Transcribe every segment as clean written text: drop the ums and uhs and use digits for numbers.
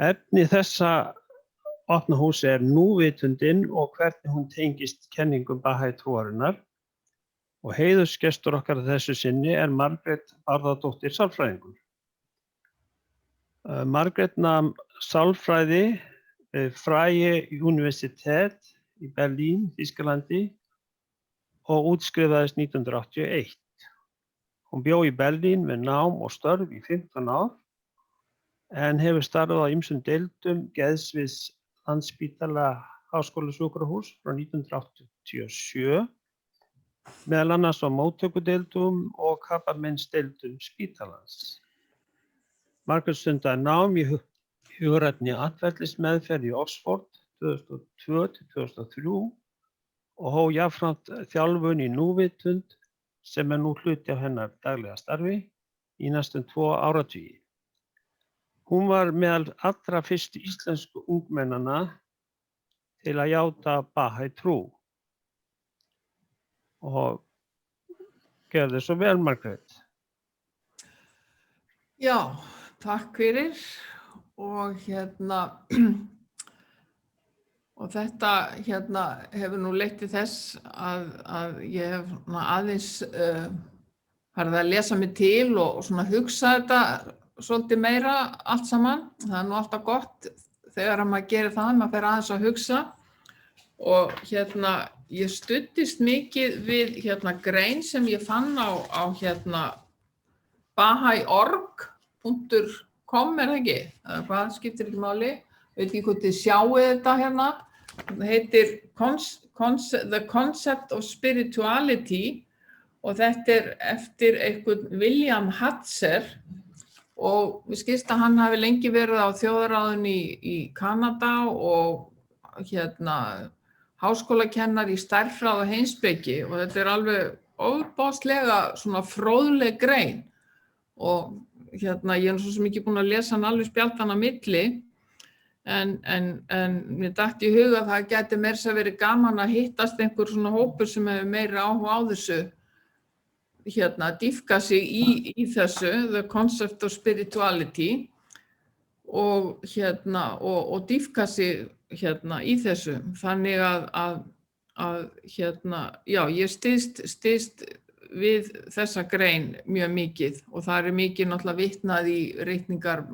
Efni þessa opna húsi núvitundin og hvernig hún tengist kenningum Bahá'í-trúarinnar og heiðursgestur okkar að þessu sinni Margrét Bárðardóttir sálfræðingur. Margrét nam sálfræði við Freie Universität í Berlín, Þýskalandi og útskrifaðist 1981. Hún bjó í Berlín með nám og störf í 15 ár en hefur starfað á ýmsum deildum geðsviðs Landspítala Háskólasjúkrahúss frá 1987, meðal annars á móttökudeildum og krabbameinsdeildum spítalans. Margrét stundaði nám í hugrænni atferlismeðferð í Oxford 2002-2003 og hóf jafnframt þjálfun í núvitund sem nú hluti af hennar daglega starfi í næstum 2 áratugi. Hún var meðal allra fyrstu íslensku ungmennanna til að játa Bahá'í-trú. Og gerði svo vel, Margrét. Já, takk fyrir og og þetta hefur nú leitt til þess að ég hef aðeins farið að lesa mig til og svona hugsa þetta svolítið meira allt saman. Það nú alltaf gott þegar maður gerir það, maður fer aðeins að hugsa og ég studdist mikið við grein sem ég fann á bahai.org.com er það ekki? Eða hvað, skiptir ekki máli? Veit ekki hvort þið sjáið þetta hérna. Það heitir The Concept of Spirituality og þetta eftir einhvern William Hatzer og mér skilst að hann hafi lengi verið á þjóðaráðinu í Kanada og háskólakennari í stærðfræði og heimspeki og þetta alveg ofboðslega svona fróðleg grein og ég svo sem ekki búin að lesa hann alveg spjaldan á milli en mér datt í huga að það gæti meira að verið gaman að hittast einhver svona hópur sem hefur meiri áhuga á þessu dýpka sig í þessu The Concept of Spirituality og dýpka sig í þessu þannig að ég styðst við þessa grein mjög mikið og það mikið náttúrulega vitnað í ritningar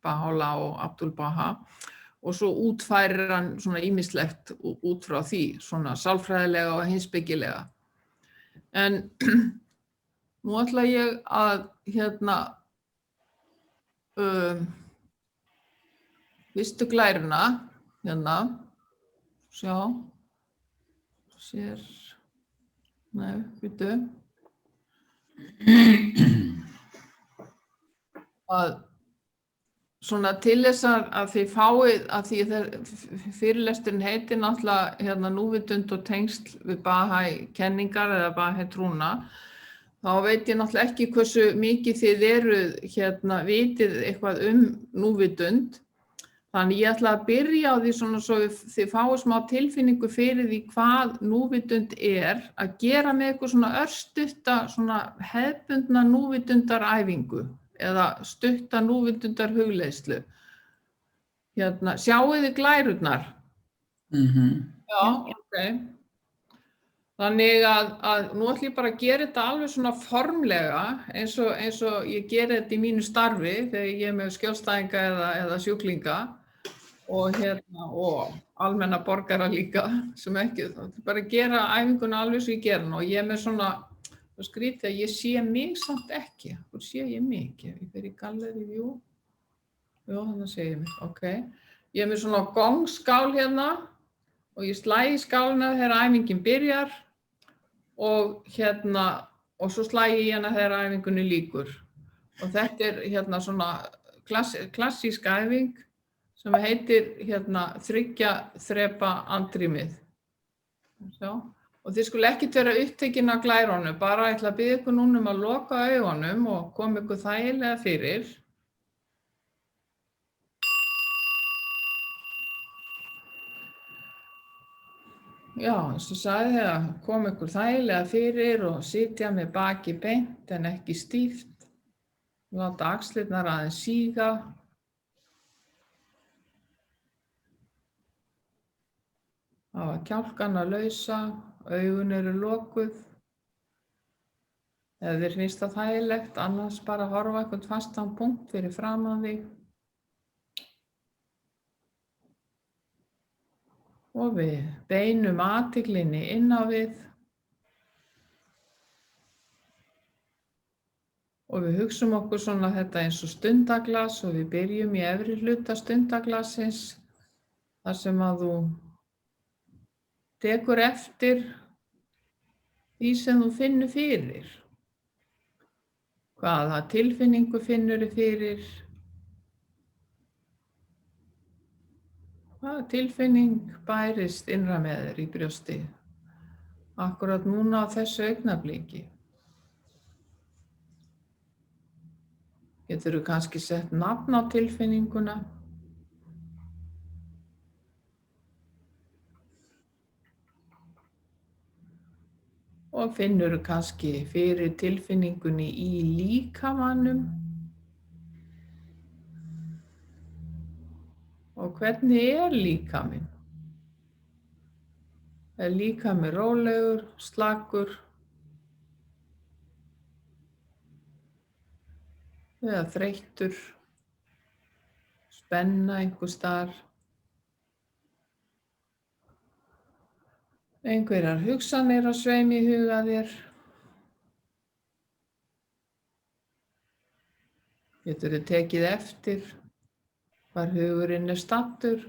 Baha'u'lláh og Abdul Baha og svo útfærir hann svona ýmislegt út frá því, svona sálfræðilega og heimspekilega. En nú ætla ég að fyrstu glæruna að svona til þess að þið fáið að því fyrirlesturinn heitir náttúrulega núvitund og tengsl við Bahá'í kenningar eða Bahá'í trúna þá veit ég náttúrulega ekki hversu mikið þið vitið eitthvað núvitund þannig ég ætla að byrja á því svona svo þið fáið smá tilfinningu fyrir því hvað núvitund að gera með eitthvað svona örstutta svona hefðbundna núvitundaræfingu eða stutta núvitundar hugleiðslu. Sjáið þið glærurnar? Já, ok. Þannig að nú ætlum ég bara að gera þetta alveg svona formlega eins og ég geri þetta í mínu starfi þegar ég með skjólstæðinga eða sjúklinga og almenna borgara líka sem ekki, bara gera æfinguna alveg svo ég gera hana og ég með svona skrítið að ég sé mig samt ekki. Hvor sé ég mig ekki? Ég fer í gallery view. Jó, þannig sé ég mig. Ok. Ég með svona gongskál hérna og ég slæ í skálina þegar æfingin byrjar og og svo slæ ég hérna þegar æfingunni lýkur. Og þetta svona klassísk æfing sem heitir 3 þrepa andrýmið. Sjá. Og þið skulu ekkert vera upptekin af glærunum, bara ætla að biðja ykkur núna að loka augunum og koma ykkur þægilega fyrir. Já, eins og sagði að koma ykkur þægilega fyrir og sitja með bakið beint en ekki stíft. Láta axlirnar aðeins síga. Hafa kjálkana lausa, augun eru lokuð. Ef þér finnst það þægilegt, annars bara horfa einhvern fastan punkt fyrir framan þig. Og við beinum athyglinni inn á við. Og við hugsum okkur svona þetta eins og stundaglas og við byrjum í efri hluta stundaglasins þar sem að þú tekur eftir því sem þú finnur fyrir. Hvaða tilfinningu finnurðu fyrir? Hvaða tilfinning bærist innra með þér í brjósti? Akkúrat núna á þessu augnabliki. Geturðu kannski sett nafn á tilfinninguna? Og finnurðu kannski fyrir tilfinningunni í líkamanum? Og hvernig er líkaminn? Er líkaminn rólegur, slakur? Eða þreyttur? Spenna einhvers staðar? Einhverjar hugsanir á sveimi í huga þér? Geturðu tekið eftir hvar hugurinn er staddur?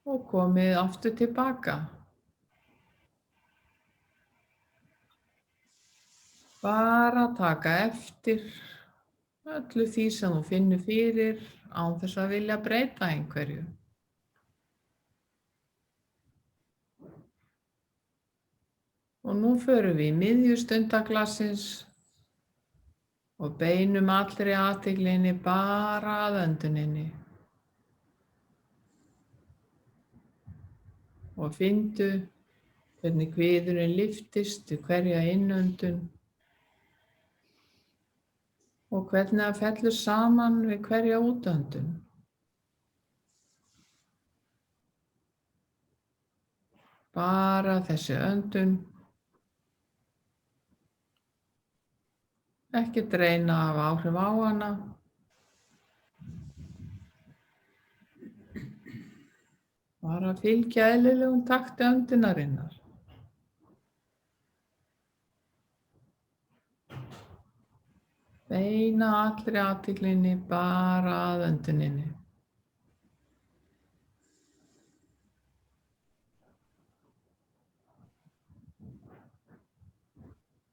Og komið aftur tilbaka. Bara taka eftir öllu því sem þú finnur fyrir án þess að vilja breyta einhverju. Og nú förum við í miðju stundaglassins og beinum allri athyglinni bara að önduninni. Og finndu hvernig kviðurinn lyftist við hverja innöndun og hvernig það fellur saman við hverja útöndun. Bara þessi öndun. Ekkert reyna að hafa áhrif á hana. Bara fylgja eðlilegum takti öndunarinnar. Beina allri athyglinni bara að önduninni.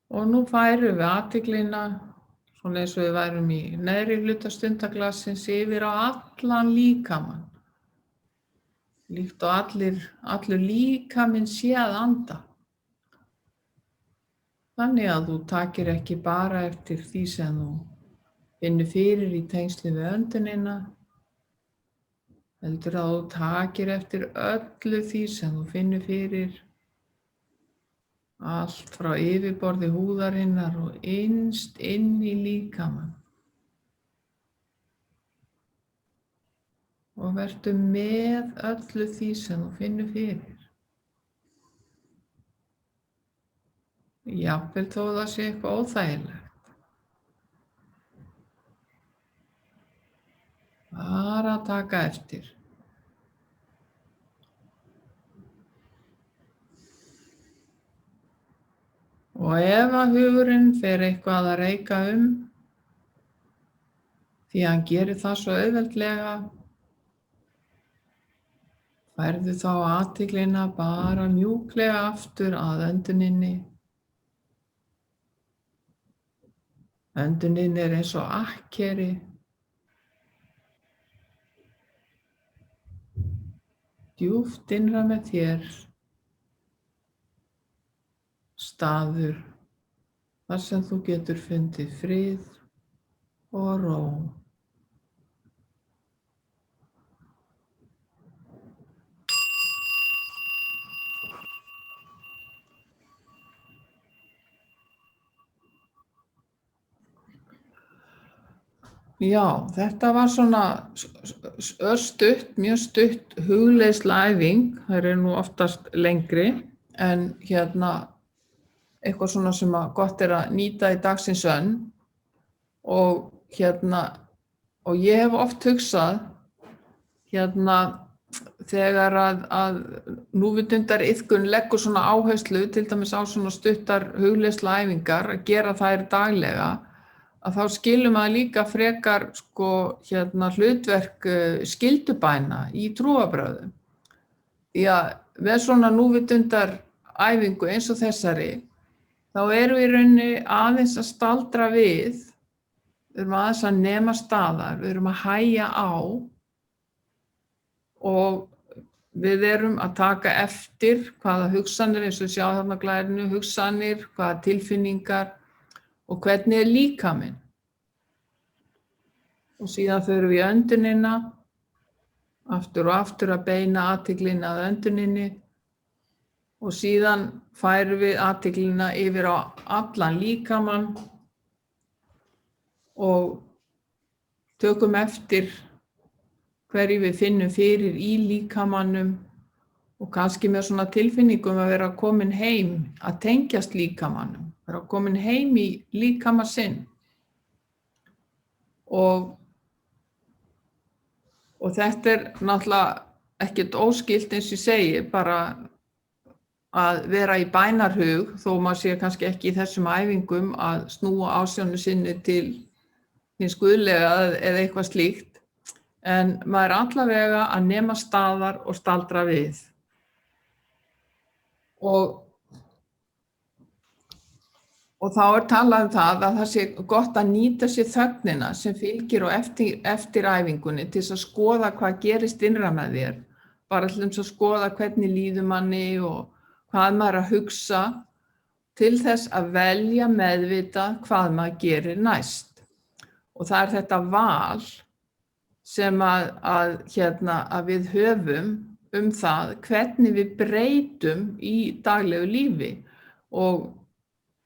Og nú færum við athyglina, svona eins og við værum í neðri hluta stundaglassins, yfir á allan líkamann. Líkt og allur líkaminn sé að anda. Þannig að þú takir ekki bara eftir því sem þú finnur fyrir í tengsli við öndunina, heldur að þú takir eftir öllu því sem þú finnur fyrir, allt frá yfirborði húðarinnar og innst inn í líkamann. Og vertu með öllu því sem þú finnur fyrir. Jafnvel þó það sé eitthvað óþægilegt. Bara að taka eftir. Og ef að hugurinn fer eitthvað að reika því hann gerir það svo auðveldlega, færðu þá athyglina bara mjúklega aftur að önduninni. Öndunin er eins og akkeri. Djúpt innra með þér. Staður þar sem þú getur fundið frið og ró. Já, þetta var svona örstutt, mjög stutt hugleiðsluæfing, þær eru nú oftast lengri, en eitthvað svona sem að gott er að nýta í dagsins önn og og ég hef oft hugsað þegar að núvitundariðkun leggur svona áherslu, til dæmis á svona stuttar hugleiðsluæfingar, að gera þær daglega, að þá skilur maður líka frekar hlutverk skyldubæna í trúarbrögðum. Því að með svona núvitundaræfingu eins og þessari, þá erum við í rauninni aðeins að staldra við, við erum aðeins að nema staðar, við erum að hægja á og við erum að taka eftir hvaða hugsanir, eins og sjá þarna á glærinu, hugsanir, hvaða tilfinningar og hvernig er líkaminn. Og síðan förum við í öndunina, aftur og aftur að beina athyglinni að önduninni og síðan færum við athyglina yfir á allan líkamann og tökum eftir hverju við finnum fyrir í líkamannum og kannski með svona tilfinningum að vera komin heim, að tengjast líkamannum, vera komin heim í líkama sinn. Og þetta er náttúrulega ekkert óskylt, eins og ég segi, bara að vera í bænarhug, þó maður sé kannski ekki í þessum æfingum að snúa ásjónu sinni til hins guðlega eða eitthvað slíkt, en maður er allavega að nema staðar og staldra við. Og þá er talað um það að það sé gott að nýta sér þögnina sem fylgir og eftir æfingunni til þess að skoða hvað gerist innra með þér, bara til þess að skoða hvernig líður manni og hvað maður er að hugsa, til þess að velja meðvita hvað maður gerir næst. Og það er þetta val sem að við höfum það hvernig við breytum í daglegu lífi. Og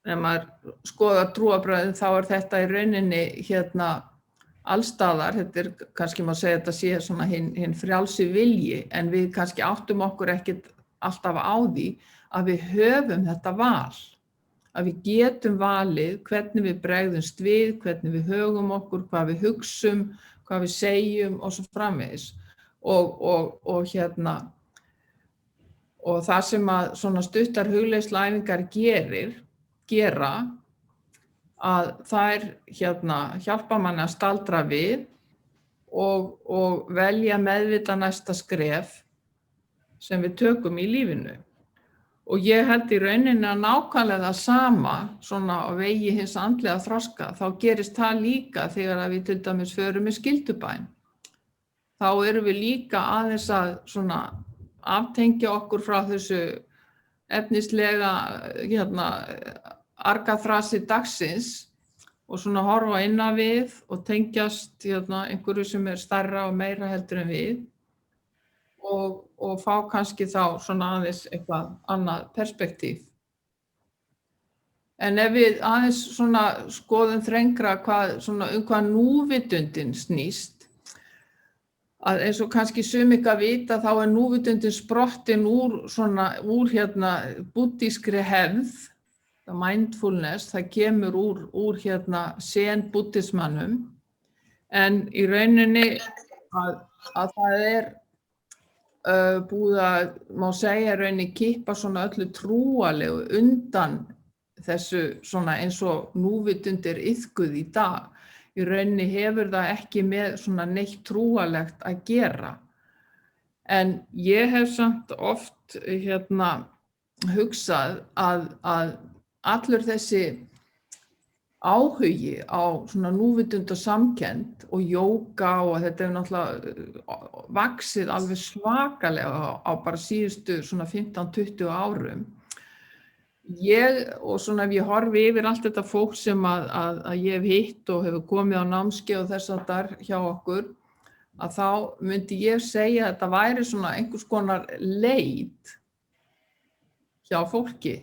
ef maður skoðar trúarbrögðin þá er þetta í rauninni allstaðar, þetta er kannski má segja þetta sé svona hinn frjálsi vilji, en við kannski áttum okkur ekkert alltaf á því að við höfum þetta val, að við getum valið hvernig við bregðumst við, hvernig við högum okkur, hvað við hugsum, hvað við segjum og svo framvegis. Og það sem að svona stuttar hugleiðsluæfingar gera, að þær hjálpa manni að staldra við og velja meðvita næsta skref sem við tökum í lífinu. Og ég held í rauninni að nákvæmlega það sama svona á vegi hins andlega þroska, þá gerist það líka þegar að við til dæmis förum með skyldubæn. Þá erum við líka aðeins að svona aftengja okkur frá þessu efnislega argaþrasi dagsins og svona horfa inn á við og tengjast einhverju sem er stærra og meira heldur en við og fá kannski þá svona aðeins eitthvað annað perspektíf. En ef við aðeins svona skoðum þrengra hvað núvitundin snýst, að eins og kannski sumika vita þá er núvitundin sprottin úr búddískri hefð, mindfulness, það kemur úr sen búddismannum, en í rauninni að það er búið að, má segja, rauninni kippa svona öllu trúalegu undan þessu svona eins og núvitundir iðkuð í dag. Í rauninni hefur það ekki með svona neitt trúalegt að gera. En ég hef samt oft hugsað að allur þessi áhugi á svona núvitund og samkennd og jóga og þetta hefur náttúrulega vaxið alveg svakalega á bara síðustu svona 15-20 árum. Og svona ef ég horfi yfir allt þetta fólk sem að ég hef hitt og hefur komið á námskeið og þess háttar hjá okkur, að þá myndi ég segja að þetta væri svona einhvers konar leit hjá fólki.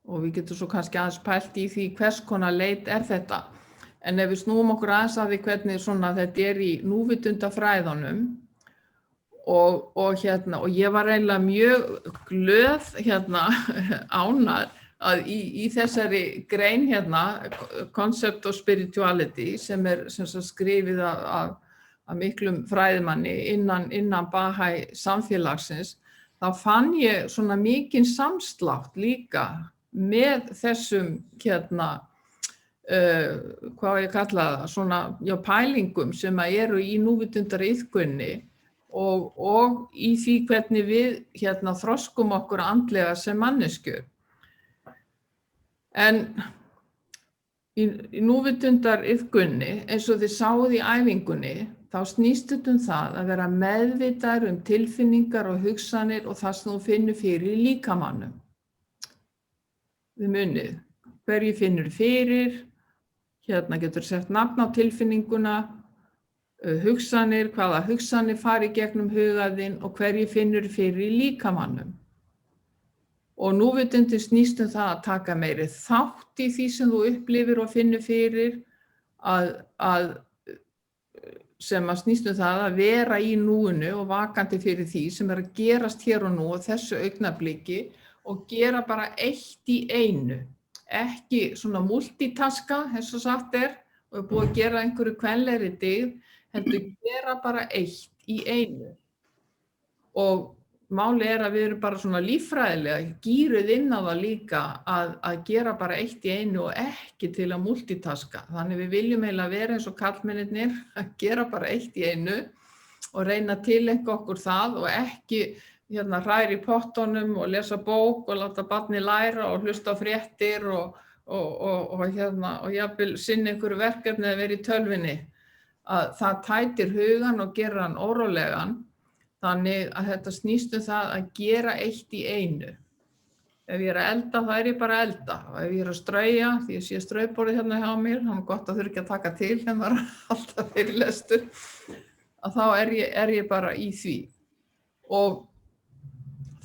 Og við getum svo kannski aðeins pælt í því hvers konar leit er þetta. En ef við snúum okkur aðeins að því hvernig svona þetta í núvitundafræðunum og ég var eiginlega mjög glöð ánægð að í þessari grein Concept of Spirituality sem sagt skrifið af miklum fræðimanni innan Bahá'í samfélagsins, þá fann ég svona mikinn samslátt líka með þessum hvað ég kalla það, svona pælingum sem eru í núvitundariðkunni og í því hvernig við þroskum okkur andlega sem manneskjur. En í núvitundariðkunni, eins og þið sáuð í æfingunni, þá snýst þetta það að vera meðvitaður tilfinningar og hugsanir og það sem þú finnur fyrir í líkamannum. Þið munið, hverju finnur fyrir, getur sett nafn á tilfinninguna, hugsanir, hvaða hugsanir fari gegnum hugaðinn og hverju finnur fyrir í líkamannum. Og núvitundin snýst það að taka meiri þátt í því sem þú upplifir og finnur fyrir, sem að snýst það að vera í núinu og vakandi fyrir því sem að gerast hér og nú og þessu augnabliki og gera bara eitt í einu. Ekki svona multitaska, eins og sagt og búið að gera einhverju kvenlegri dygð, heldur gera bara eitt í einu. Og máli að við erum bara svona líffræðilega gíruð inn á það líka að gera bara eitt í einu og ekki til að multitaska. Þannig við viljum eiginlega vera eins og karlmennirnir að gera bara eitt í einu og reyna að tileinka okkur það og ekki hræra í pottunum og lesa bók og láta barnið læra og hlusta á fréttir og jafnvel sinna einhverju verkefni eða vera í tölvunni. Að það tætir hugan og gerir hann órólegan. Þannig að þetta snýst það að gera eitt í einu. Ef ég að elda, þá ég bara að elda. Og ef ég að strauja, því ég sé straujborðið hjá mér, þannig gott að þurfa ekki að taka til alltaf fyrir lestur, að þá ég bara í því. Og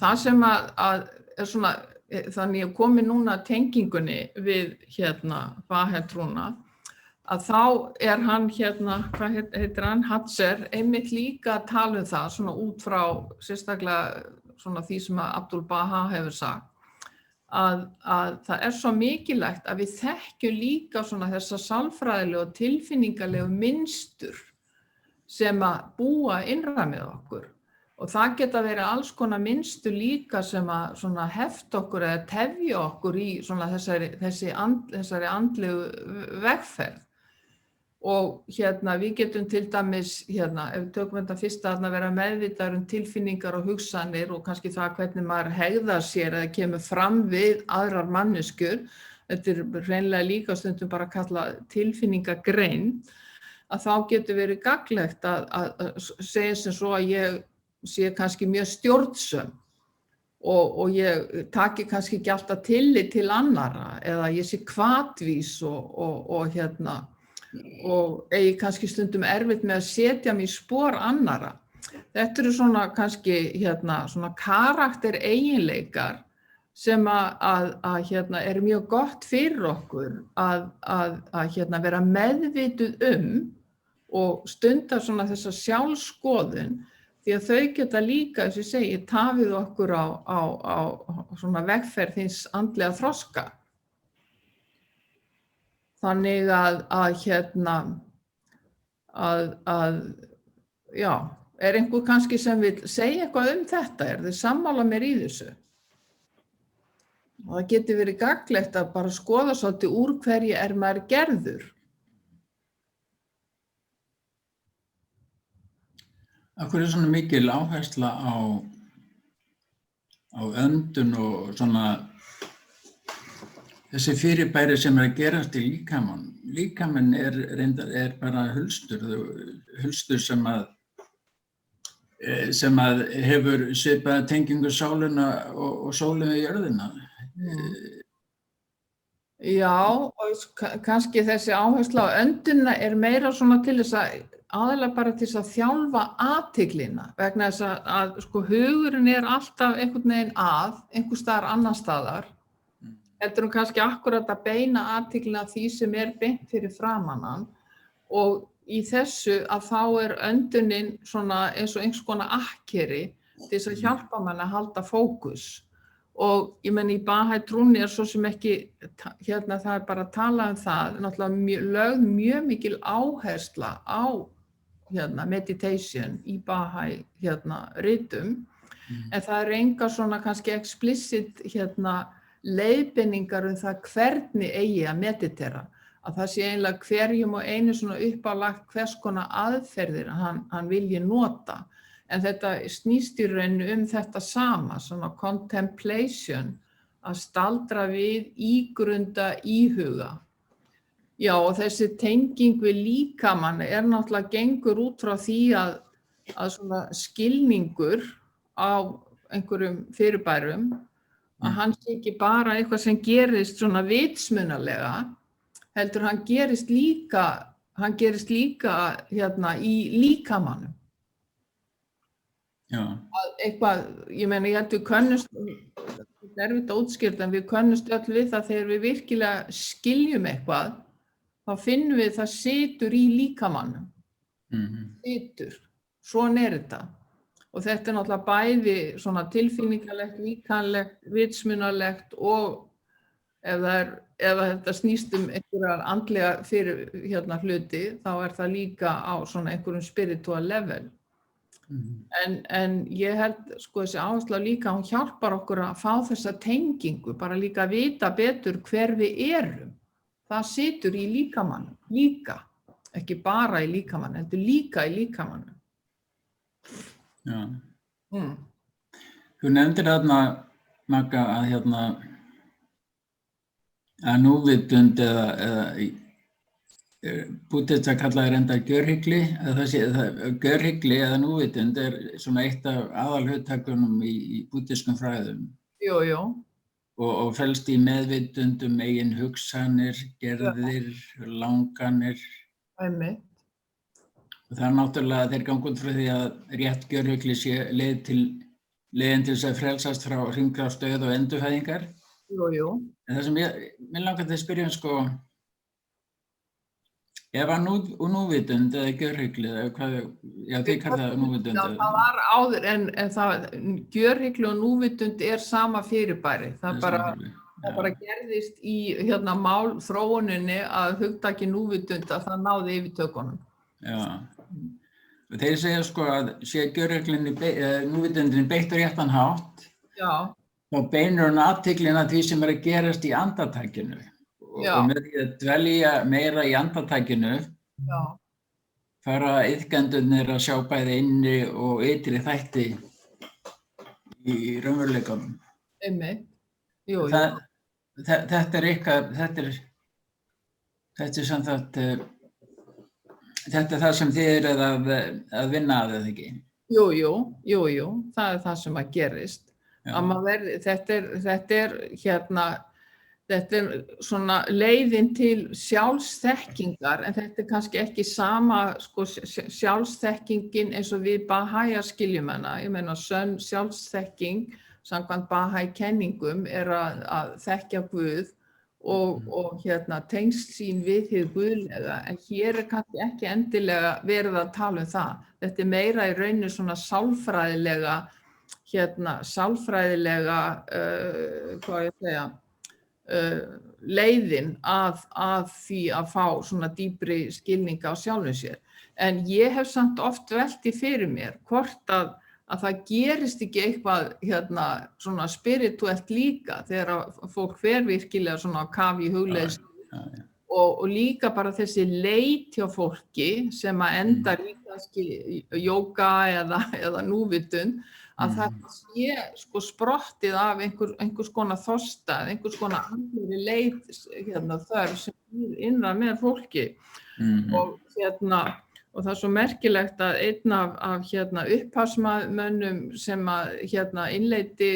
það sem að svona, þannig ég komi núna tengingunni við Bahá'í-trúna, að þá hann hvað heitir hann, Hatzer, einmitt líka að tala það svona út frá sérstaklega svona því sem að Abdul Baha hefur sagt, að það svo mikilvægt að við þekkjum líka svona þessa sálfræðilegu og tilfinningalegu mynstur sem að búa innra með okkur. Og það geta verið alls konar mynstur líka sem að svona hefta okkur eða tefja okkur í svona þessari andlegu vegferð. Og við getum til dæmis, ef við tökum þetta fyrst að vera meðvitaður tilfinningar og hugsanir og kannski það hvernig maður hegðar sér eða kemur fram við aðrar manneskjur, þetta hreinlega líka stundum bara að kalla tilfinningagrein, að þá getur verið gagnlegt að segja sem svo að ég sé kannski mjög stjórnsöm og ég taki kannski ekki alltaf tillit til annarra eða ég sé hvatvís og eigi kannski stundum erfitt með að setja mig í spor annarra. Þetta eru svona kannski svona karakter eiginleikar sem að mjög gott fyrir okkur að vera meðvituð og stunda svona þessa sjálfskoðun því að þau geta líka, eins og ég segi, tafið okkur á svona vegferð hins andlega þroska. Þannig einhver kannski sem vil segja eitthvað þetta? Þið sammála mér í þessu? Og það getur verið gagnlegt að bara skoða svolítið úr hverju maður gerður. Af hverju svona mikil áhersla á öndun og svona þessi fyrirbæri sem að gerast í líkamann. Líkaminn er bara hulstur sem að hefur svipaða tengingu sálina og sólina í jörðina. Já, og kannski þessi áhersla á önduna meira svona til þess að aðalega bara til þess að þjálfa athyglina vegna þess að hugurinn alltaf einhvern veginn einhvers staðar annars staðar heldur kannski akkurat að beina athyglina að því sem beint fyrir framan hann og í þessu að þá öndunin svona eins og einhvers konar akkeri til þess að hjálpa manni að halda fókus. Og ég menn í Bahá'í trúnni svo sem ekki, það bara að tala það, náttúrulega lögð mjög mikil áhersla á meditation í Bahá'í ritum, en það engar svona kannski explicit leiðbeiningar það hvernig eigi að meditera, að það sé eiginlega hverjum og einu svona uppálagt hvers konar aðferðir hann vilji nota. En þetta snýst í raun þetta sama, svona contemplation, að staldra við, ígrunda, íhuga. Já, og þessi tenging við líkamann náttúrulega gengur út frá því að svona skilningur á einhverjum fyrirbærum, að hann sé ekki bara eitthvað sem gerist svona vitsmunalega, heldur hann gerist líka í líkamannum. Já. Eitthvað, ég meina, ég held við könnumst, það erfitt að útskýra, en við könnumst öll við það þegar við virkilega skiljum eitthvað, þá finnum við það situr í líkamannum. Situr. Svona þetta. Og þetta náttúrulega bæði svona tilfinningalegt, líkamlegt, vitsmunalegt og ef þetta snýst einhverjar andlega fyrir hluti, þá það líka á svona einhverjum spiritual level. En ég held, þessi áhersla líka, hún hjálpar okkur að fá þessa tengingu, bara líka að vita betur hver við erum. Það situr í líkamannum, líka. Ekki bara í líkamannum, heldur líka í líkamannum. Já. Þú nefndir þarna, Magga, að núvitund eða búddistar kallaði reyndar gjörhyggli, gjörhyggli eða núvitund svona eitt af aðalhugtakunum í búddískum fræðum. Jú. Og felst í meðvitund eigin hugsanir, gerðir, langanir. Einmitt. Og það náttúrulega þeir ganga út frá því að rétt gjörhyggli sé leiðin til þess að frelsast frá hringrás dauða og endurfæðingar. Jú. En það sem mér langar til að spyrja ef núvitund eða gjörhyggli, eða hvað, þið kallar það núvitund. Já, það var áður, en gjörhyggli og núvitund sama fyrirbæri. Það bara gerðist í málþróuninni að hugtakið núvitund að það náði yfirtökunum. Já, og þeir segja að sé gjörhygglunni, núvitundinni beitt á réttan hátt, þá beinur hún athyglina því sem að gerast í andartakinu. Og með því að dvelja meira í andartakinu fara iðkendurnir að sjá bæði inni og ytri þætti í raunveruleikanum. Einmitt. Þetta er það sem þið að vinna að eða ekki? Jú, það það sem að gerist. Þetta svona leiðin til sjálfsþekkingar, en þetta kannski ekki sama sjálfsþekkingin eins og við Bahá'íar skiljum hana. Ég meina sönn sjálfsþekking samkvæmt Bahá'í kenningum að þekkja Guð og tengsl sín við hið guðlega, en hér kannski ekki endilega verið að tala það. Þetta meira í rauninu svona sálfræðilega, hvað ég segja, leiðin að því að fá svona dýpri skilninga á sjálfum sér. En ég hef samt oft velt fyrir mér hvort að það gerist ekki eitthvað svona spirituelt líka þegar fólk fer virkilega svona á kaf í hugleiðslu og líka bara þessi leit hjá fólki sem að endar í kannski jóga eða núvitund, að það sé sprottið af einhvers konar þorsta, einhvers konar andlegri leit þörf sem innra með fólki. Og það svo merkilegt að einn af upphafsmönnum sem að innleiddi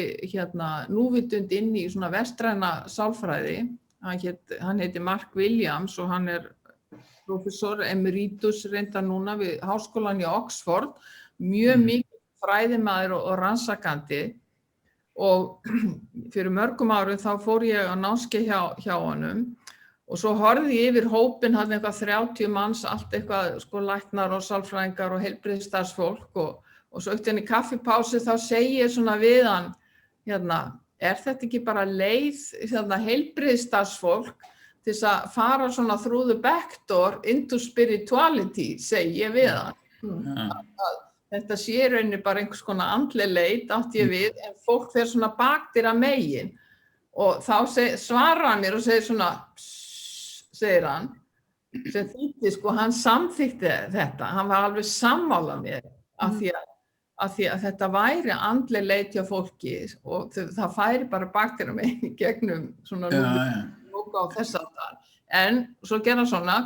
núvitund inn í svona vestræna sálfræði, hann heitir Mark Williams og hann prófessor emeritus reyndar núna við háskólann í Oxford, mjög mikið fræðimaður og rannsakandi, og fyrir mörgum árum þá fór ég á námskeið hjá honum og svo horfði ég yfir hópinn, hann eitthvað 30 manns, allt eitthvað sko læknar og sálfræðingar og heilbrigðisstarfsfólk og svo eftir henni kaffipásu þá segi ég svona við hann, þetta ekki bara leið heilbrigðisstarfsfólk til þess að fara svona through the back door into spirituality, segi ég við hann. Þetta sé í rauninni bara einhvers konar andleg leit, átti ég við, en fólk fer svona bakdyra megin og þá svarar hann mér og segir svona segir hann, sem þýddi sko, hann samþykkti þetta, hann var alveg sammála mér af því að þetta væri andleg leit hjá fólki og það færi bara bakdyra megin gegnum svona lúka á þess aftar. En svo gera svona,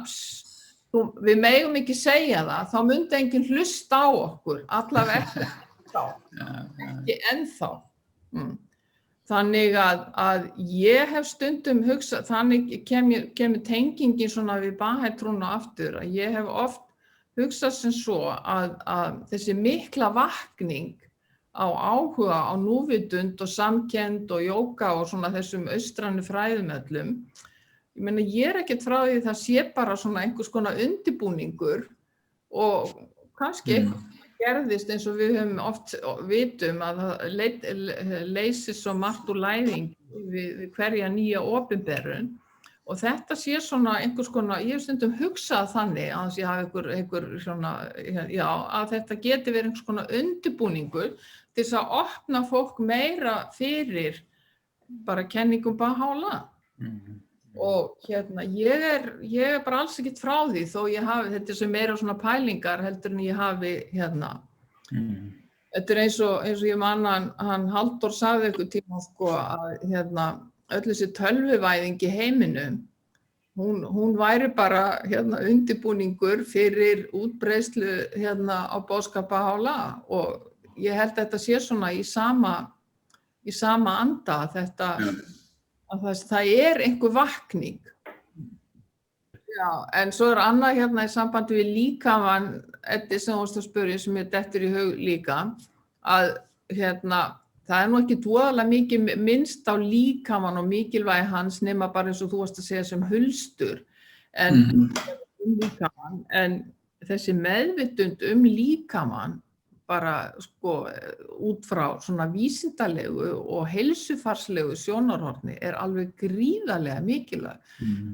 við megum ekki segja það, þá myndi enginn hlusta á okkur, allavega ekki ennþá. Þannig að ég hef stundum hugsað, þannig kemur tengingin svona við Bahai-trúna aftur, að ég hef oft hugsað sem svo að þessi mikla vakning á áhuga á núvitund og samkennd og jóga og svona þessum austrænu fræðum öllum, ég meina, ég ekkert frá því það sé bara svona einhvers konar undirbúningur og kannski eitthvað gerðist eins og við höfum oft vitum að það leysir svo margt úr læðingi við hverja nýja opinberun og þetta sé svona einhvers konar, ég hef stundum hugsað þannig að ég hafi einhver svona, að þetta geti verið einhvers konar undirbúningur til þess að opna fólk meira fyrir bara kenningum Baha'u'lláh. Og ég er bara alls ekkert frá því þó ég hafi þetta sem meira svona pælingar heldur en ég hafi Þetta eins og ég man hann Halldór sagði einhvern tíma sko að öll þessi tölvuvæðing í heiminum hún væri bara undirbúningur fyrir útbreiðslu á boðskap Baha'u'lláh og ég held að þetta sé svona í sama anda þetta að það einhver vakning. Já, en svo annað í sambandi við líkamann, þetta sem þú varst að spyrja sem ég dettur í hug líka, að það nú ekki voðalega mikið minnst á líkamann og mikilvægi hans nema bara eins og þú varst að segja sem hulstur, líkamann, en þessi meðvitund líkamann bara sko út frá svona vísindalegu og heilsufarslegu sjónarhorni alveg gríðarlega mikilvæg.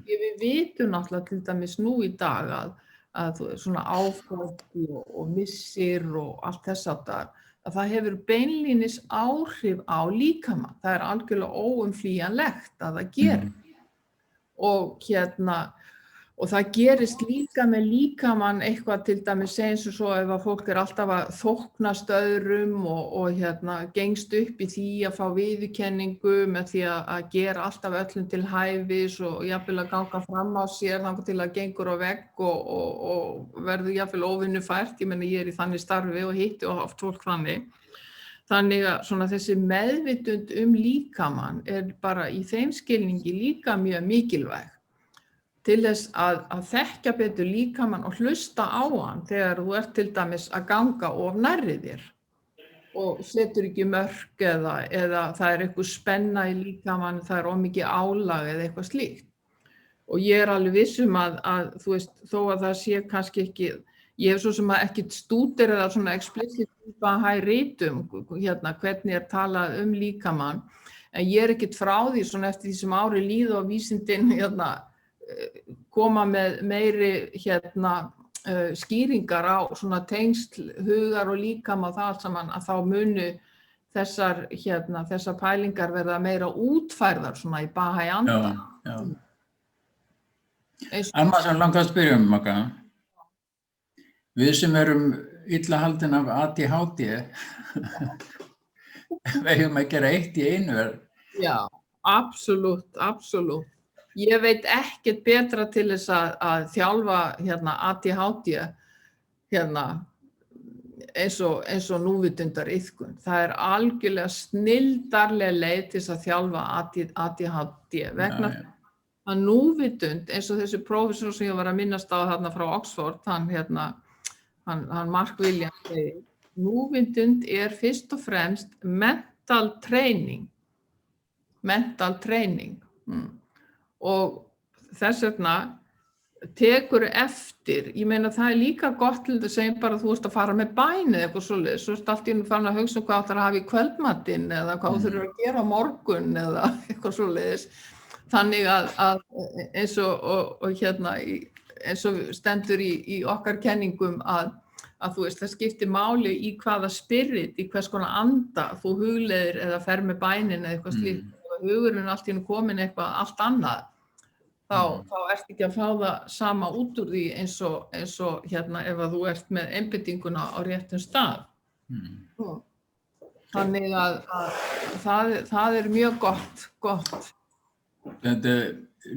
Við vitum náttúrulega til dæmis nú í dag að svona áföll og missir og allt þess áttar, að það hefur beinlínis áhrif á líkamann. Það algjörlega óumflýjanlegt að það gerir. Og það gerist líka með líkamann eitthvað til dæmis eins og svo ef að fólk alltaf að þóknast öðrum og gengst upp í því að fá viðurkenningu með því að gera alltaf öllum til hæfis og jafnvel að ganga fram á sér þangað til að gengur á vegg og verður jafnvel óvinnufært. Ég meina ég í þannig starfi og hitti oft fólk þannig. Þannig að svona þessi meðvitund líkamann bara í þeim skilningi líka mjög mikilvæg. Til þess að þekkja betur líkamann og hlusta á hann þegar þú ert til dæmis að ganga of nærri þér og setur ekki mörk eða það eitthvað spenna í líkamann, það of mikið álag eða eitthvað slíkt. Og ég alveg viss að þú veist, þó að það sé kannski ekki, ég hef svo sem ekki stúderað svona explicit Bahai-ritum, hvernig talað líkamann, en ég ekkert frá því svona eftir því sem ári líða og vísindin koma með meiri skýringar á svona tengsl hugar og líkama og það allt saman að þá munu þessar pælingar verða meira útfærðar svona í Bahai anda. Annað sem langar að spyrja Magga. Við sem erum illa haldin af ADHD við eigum að gera eitt í einu. Já, absolutt. Ég veit ekkert betra til þess að þjálfa ADHD eins og núvitundariðkun. Það algjörlega snilldarleg leið til þess að þjálfa ADHD vegna að núvitund eins og þessi prófessor sem ég var að minnast á þarna frá Oxford, hann Mark Williams segir, núvitund fyrst og fremst mental mental training. Og þess vegna tekur eftir, ég meina það líka gott til þess að segja bara þú ert að fara með bæn eða eitthvað svoleiðis, svo ert allt í einu farin að hugsa hvað ætlar að hafa í kvöldmatinn eða hvað þú þurfir að gera á morgun eða eitthvað svoleiðis. Þannig að eins og hérna eins og stendur í okkar kenningum að þú veist það skiptir máli í hvaða spirit, í hvers konar anda þú hugleiðir eða fer með bænin eða eitthvað slíkt. Hugurinn allt í einu komin eitthvað allt annað. Þá ertu ekki að fá það sama út úr því eins og hérna ef að þú ert með einbeitinguna á réttum stað. Þannig að það mjög gott. Þetta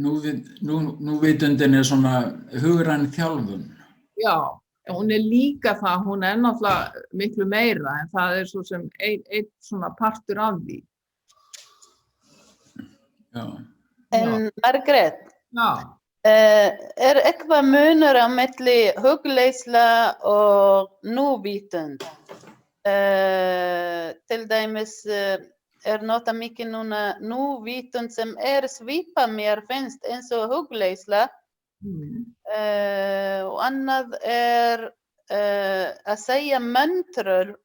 núvitundin svona hugræn þjálfun. Já, hún líka það, hún náttúrulega miklu meira en það svo sem einn svona partur af því. Já. En Margrét, já. Eitthvað munur á milli hugleiðsla og núvitund? Til dæmis nota mikið núna núvitund sem svipað mér finnst eins og hugleiðsla. Og annað að segja möntrur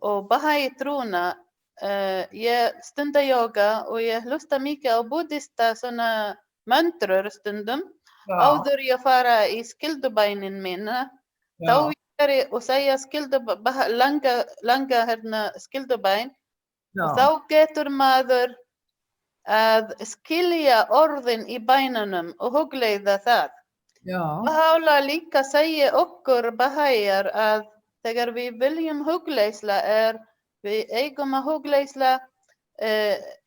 og Bahai trúna. Ég stunda yoga og ég hlusta mikið á buddhista svona möntrur stundum. Áður ég fara í skildubænin mína, þá ég og segja langa skildubæn. Og þá getur maður að skilja orðin í bænunum og hugleiða það. Baha'u'llah líka segja okkur Baha'íjar að þegar við viljum hugleiðsla við eigum að hugleiðsla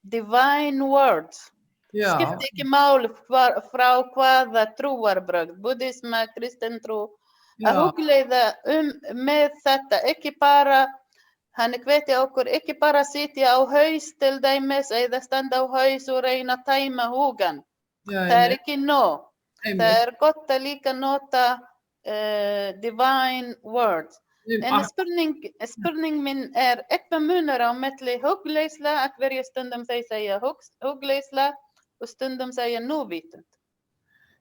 divine words. Skiptir ekki máli frá hvaða trúarbrögð, buddhisma, kristintrú, að hugleiða með þetta, ekki bara, hann hvetur okkur, ekki bara sitja á haus til dæmis eða standa á haus og reyna að tæma hugan. Það ekki nóg. Það gott að líka nota divine words. En spurning minn eitthvað munur á milli hugleiðsla, að hverju stundum þeir segja hugleiðsla og stundum segja núvitund.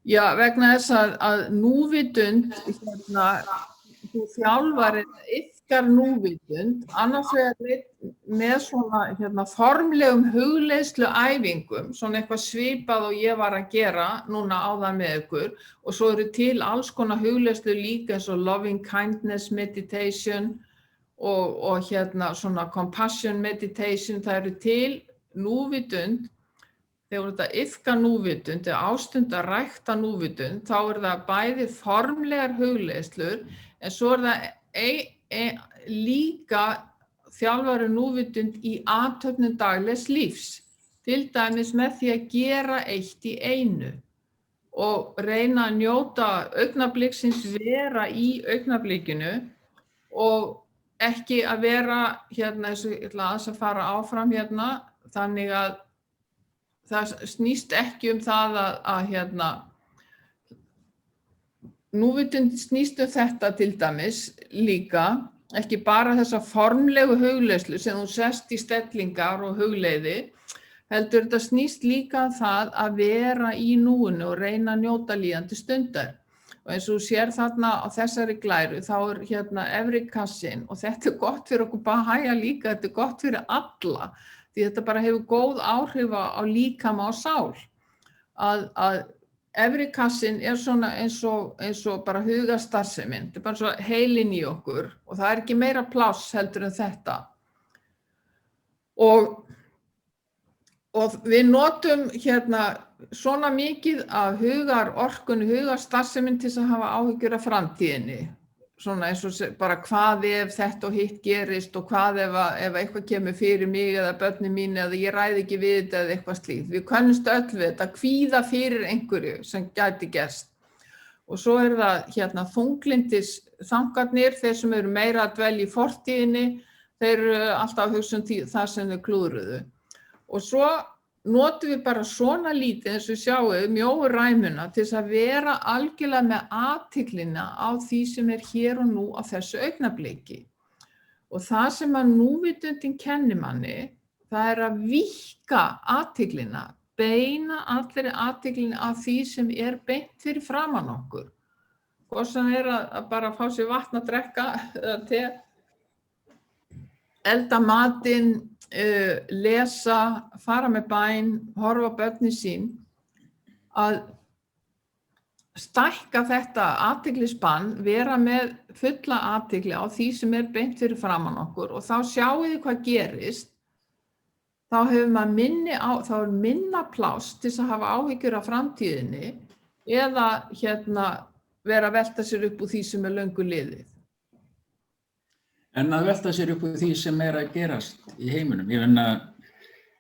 Já, vegna þess að núvitund, þú þjálfarinn ykkar núvitund, annars vegar með svona formlegum hugleiðsluæfingum, svona eitthvað svipað og ég var að gera núna áðan með ykkur, og svo eru til alls konar hugleiðslu líka eins og loving kindness meditation og svona compassion meditation, það eru til núvitund. Þegar þetta iðka núvitund eða ástunda rækta núvitund, þá það bæði formlegar hugleiðslur, en svo það líka þjálfari núvitund í athöfnum daglegs lífs, til dæmis með því að gera eitt í einu og reyna að njóta augnabliksins, vera í augnablikinu og ekki að vera eins og ég ætla að fara áfram þannig að það snýst ekki það að núvitund snýst þetta til dæmis líka, ekki bara þessa formlegu hugleiðslu sem þú sest í stellingar og hugleiði, heldur þetta snýst líka það að vera í núinu og reyna að njóta líðandi stundar. Og eins og þú sér þarna á þessari glæru, þá efri kassinn, og þetta gott fyrir okkur Baha'íja líka, þetta gott fyrir alla. Því þetta bara hefur góð áhrif á líkama og sál. Að efri kassinn svona eins og bara hugastarfsemin. Þetta bara svo heilinn í okkur og það ekki meira pláss heldur en þetta. Og við notum svona mikið af hugarorkunni, hugastarfsemin til að hafa áhyggjur af framtíðinni. Svona eins og bara hvað ef þetta og hitt gerist og hvað ef eitthvað kemur fyrir mig eða börnin mín eða ég ræði ekki við þetta eða eitthvað slíkt. Við könnumst öll við þetta, kvíða fyrir einhverju sem gæti gerst. Og svo það þunglyndis þangarnir, þeir sem eru meira að dvelja í fortíðinni, þeir eru alltaf að hugsa það sem þau klúðruðu. Og svo notum við bara svona lítið eins og sjáum mjóu ræmuna til þess að vera algjörlega með athyglina á því sem hér og nú á þessu augnabliki. Og það sem að núvitundin kennir manni, það að víkka athyglina, beina allri athyglina að því sem beint fyrir framan okkur. Hvort sem að bara fá sér vatn að drekka, te, elda matinn, lesa, fara með bæn, horfa á börnin sín, að stækka þetta athyglisbann, vera með fulla athygli á því sem beint fyrir framan okkur og þá sjáið þið hvað gerist. Þá hefur maður þá minna pláss til að hafa áhyggjur af framtíðinni eða vera að velta sér upp úr því sem löngu liðið. En að velta sér upp úr því sem að gerast í heiminum. Ég finna,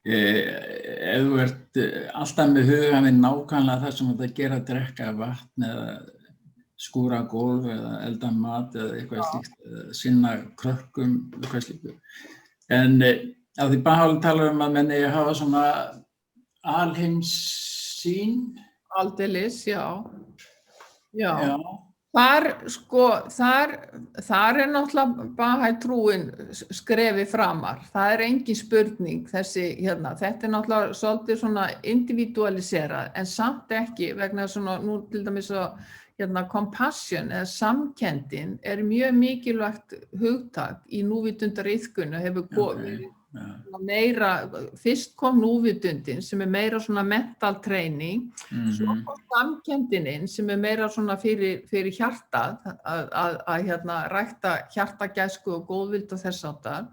ef þú ert alltaf með hugann við nákvæmlega það sem þetta gera, drekka vatn eða skúra gólf eða elda mat eða eitthvað slíkt, sinna krökkum, eitthvað slíkt. En að því Baha'u'lláh talar að menn eigi að hafa svona alheimssýn. Aldeilis, já. Þar náttúrulega Baha'i trúin skrefi framar. Það engin spurning þetta náttúrulega svolítið svona individualiserað en samt ekki vegna svona, nú til dæmis compassion eða samkenndin mjög mikilvægt hugtak í núvitundariðkun og hefur komið meira, fyrst kom núvitundin sem meira svona mental training, svo kom samkenndin inn sem meira svona fyrir hjartað að rækta hjartagæsku og góðvild og þess háttar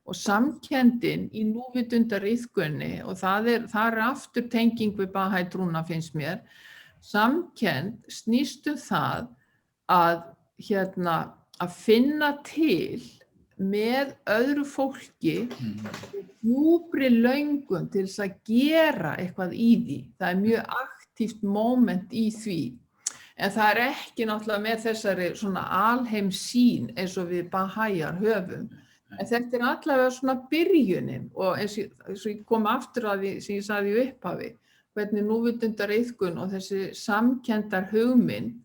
og samkenndin í núvitundariðkunni og það aftur tenging við Baha'i trúna finnst mér. Samkennd snýst það að finna til með öðru fólki djúpri löngun til þess að gera eitthvað í því. Það mjög aktíft moment í því. En það ekki náttúrulega með þessari svona alheimssýn eins og við Baha'íar höfum. En þetta allavega svona byrjunin og eins og ég kom aftur að því sem ég sagði í upphafi, hvernig núvitundariðkun og þessi samkenndar hugmynd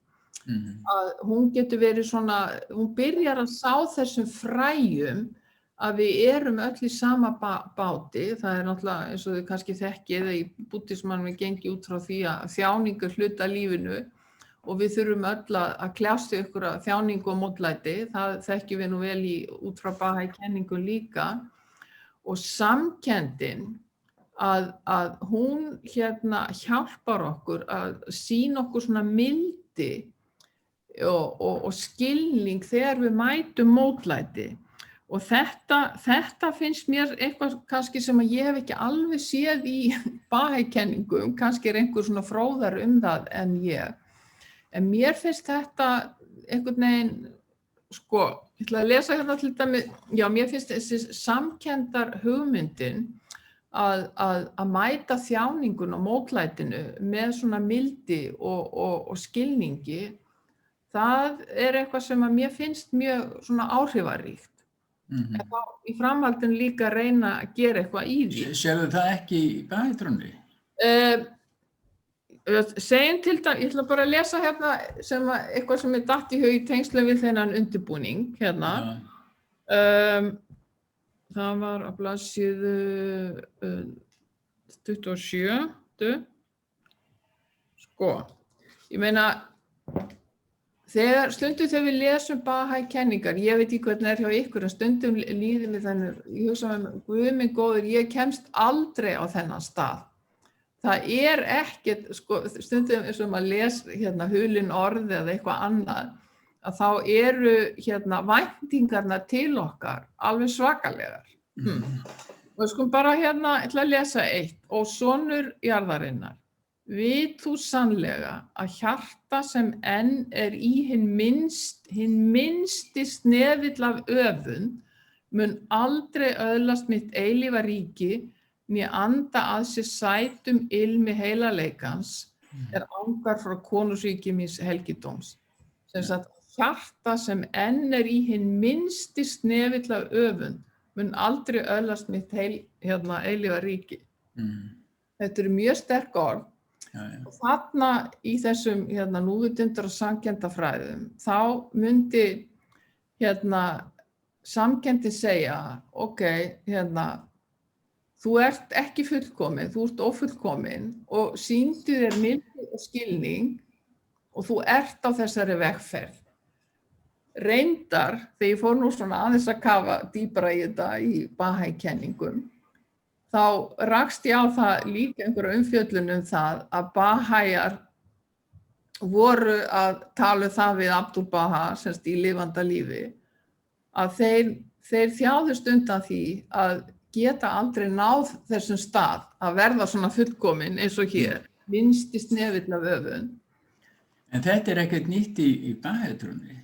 að hún getur verið svona, hún byrjar að sá þessum fræjum að við öll í sama báti. Það náttúrulega eins og þið kannski þekkið í búddismanum gengi út frá því að þjáning hluti af lífinu og við þurfum öll að kljást við ykkur þjáningu og mótlæti. Það þekkjum við nú vel út frá Baha'i kenningu líka og samkenndin að hún hjálpar okkur að sýna okkur svona mildi og skilning þegar við mætum mótlæti og þetta finnst mér eitthvað kannski sem ég hef ekki alveg séð í Baha'i kenningum, kannski einhver svona fróðar það en ég. En mér finnst þetta einhvern veginn, ég ætla að lesa hérna til dæmis, mér finnst þessi samkenndar hugmyndin að mæta þjáningun og mótlætinu með svona mildi og skilningi, það eitthvað sem að mér finnst mjög svona áhrifaríkt. En þá í framhaldinu líka að reyna að gera eitthvað í því. Sérðu það ekki í Baha'i trúnni? Segjum til dæmis, ég ætla bara að lesa hérna eitthvað sem datt í hug í tengslum við þennan undirbúning hérna. Það var á blaðsíðu 27. Ég meina, stundum þegar við lesum Baha'i kenningar, ég veit ekki hvernig hjá ykkur, en stundum líður við þannig, ég hugsa Guð minn góður, ég kemst aldrei á þennan stað. Það ekkert, stundum eins og maður les hulin orð eða eitthvað annað, að þá væntingarnar til okkar alveg svakalegar. Og skulum bara ég ætla að lesa eitt. Og sonur jarðarinnar, vit þú sannlega að hjarta sem enn í hinn minnsti snefill af öfund mun aldrei öðlast mitt eilífa ríki né anda að sér sætum ilmi heilagleikans angar frá konungsríki míns helgidóms. Sem sagt, hjarta sem enn í hinn minnsti snefill af öfund mun aldrei öðlast mitt eilífa ríki. Þetta mjög sterk orð. Og þarna í þessum núvitundar og samkenndafræðum, þá myndi samkenndin segja, þú ert ekki fullkomin, þú ert ófullkomin og sýndu þér mildi og skilning og þú ert á þessari vegferð. Reyndar, þegar ég fór nú svona aðeins að kafa dýpra í þetta í Bahá'í-kenningum, þá rakst ég á það líka einhverja umfjöllun það að Bahá'íar voru að tala það við Abdul Baha, semst í lifanda lífi, að þeir þjáðust undan því að geta aldrei náð þessum stað að verða svona fullkomin eins og hér, minnsti snefill af öfund. En þetta ekkert nýtt í Bahá'í-trúnni.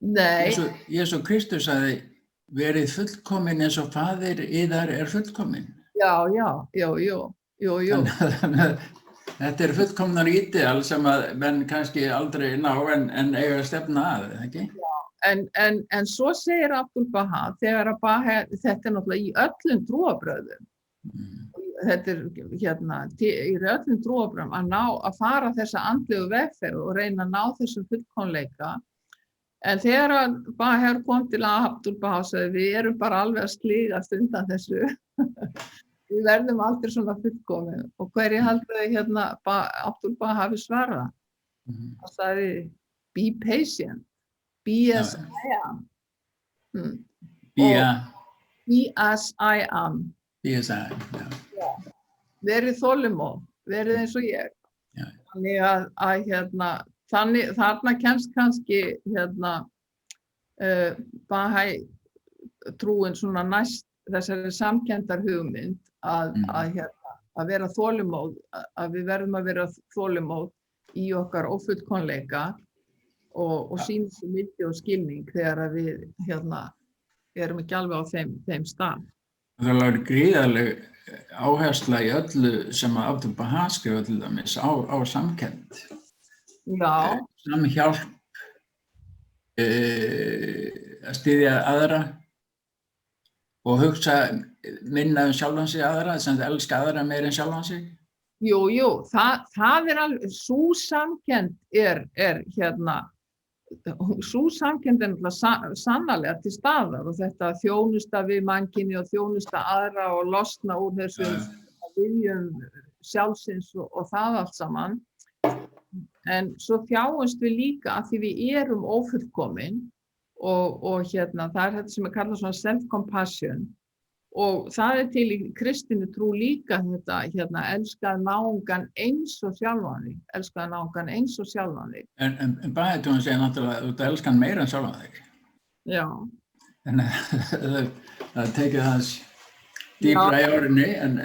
Nei. Jesús Kristus sagði, verið fullkomin eins og faðir yðar fullkomin. Já. Þetta fullkomnar ideal sem að menn kannski aldrei ná en eiga að stefna að, ekki? Já, en svo segir Abdul Baha, þegar að Baha, þetta náttúrulega í öllum trúarbrögðum. Þetta í öllum trúarbrögðum að fara þessa andlegu vegferð og reyna að ná þessum fullkomleika. En þegar að Baha kom til að Abdul Baha sagði, við erum bara alveg að slígast undan þessu. Við verðum aldrei svona fullkomin. Og hverju haldiði Abdul Baha hafi svarað? Það sagði, be patient, be as I am. Be as I am. Be as I am, já. Verið þolinmóð, verið eins og ég. Já. Þannig að þarna kemst kannski Bahá'í trúin svona næst þessari samkenndar hugmynd að vera þolinmóð, að við verðum að vera þolinmóð í okkar ófullkomleika og sýna svo mildi og skilning þegar að við erum ekki alveg á þeim stað. Það var gríðarleg áhersla í öllu sem að Abdul Baha skrifa til dæmis á samkennd. Já. Samhjálp, að styðja aðra og hugsa minna sjálfan sig aðra, sem að elska aðra meira en sjálfan sig. Jú, það alveg, sú samkennd sú samkennd sannarlega til staðar og þetta þjónusta við mannkyni og þjónusta aðra og losna úr þessum viðjum sjálfsins og það allt saman. En svo þjáumst við líka að því við erum ófullkomin og það þetta sem kallað svona self-compassion og það til í kristinni trú líka þetta elskaðu náungan eins og sjálfan þig, elskaðu náungan eins og sjálfan þig. En Bahá'í segir náttúrulega að þú elskar hann meira en sjálfan þig. Já. En það tekið hans dýpra í orðinni en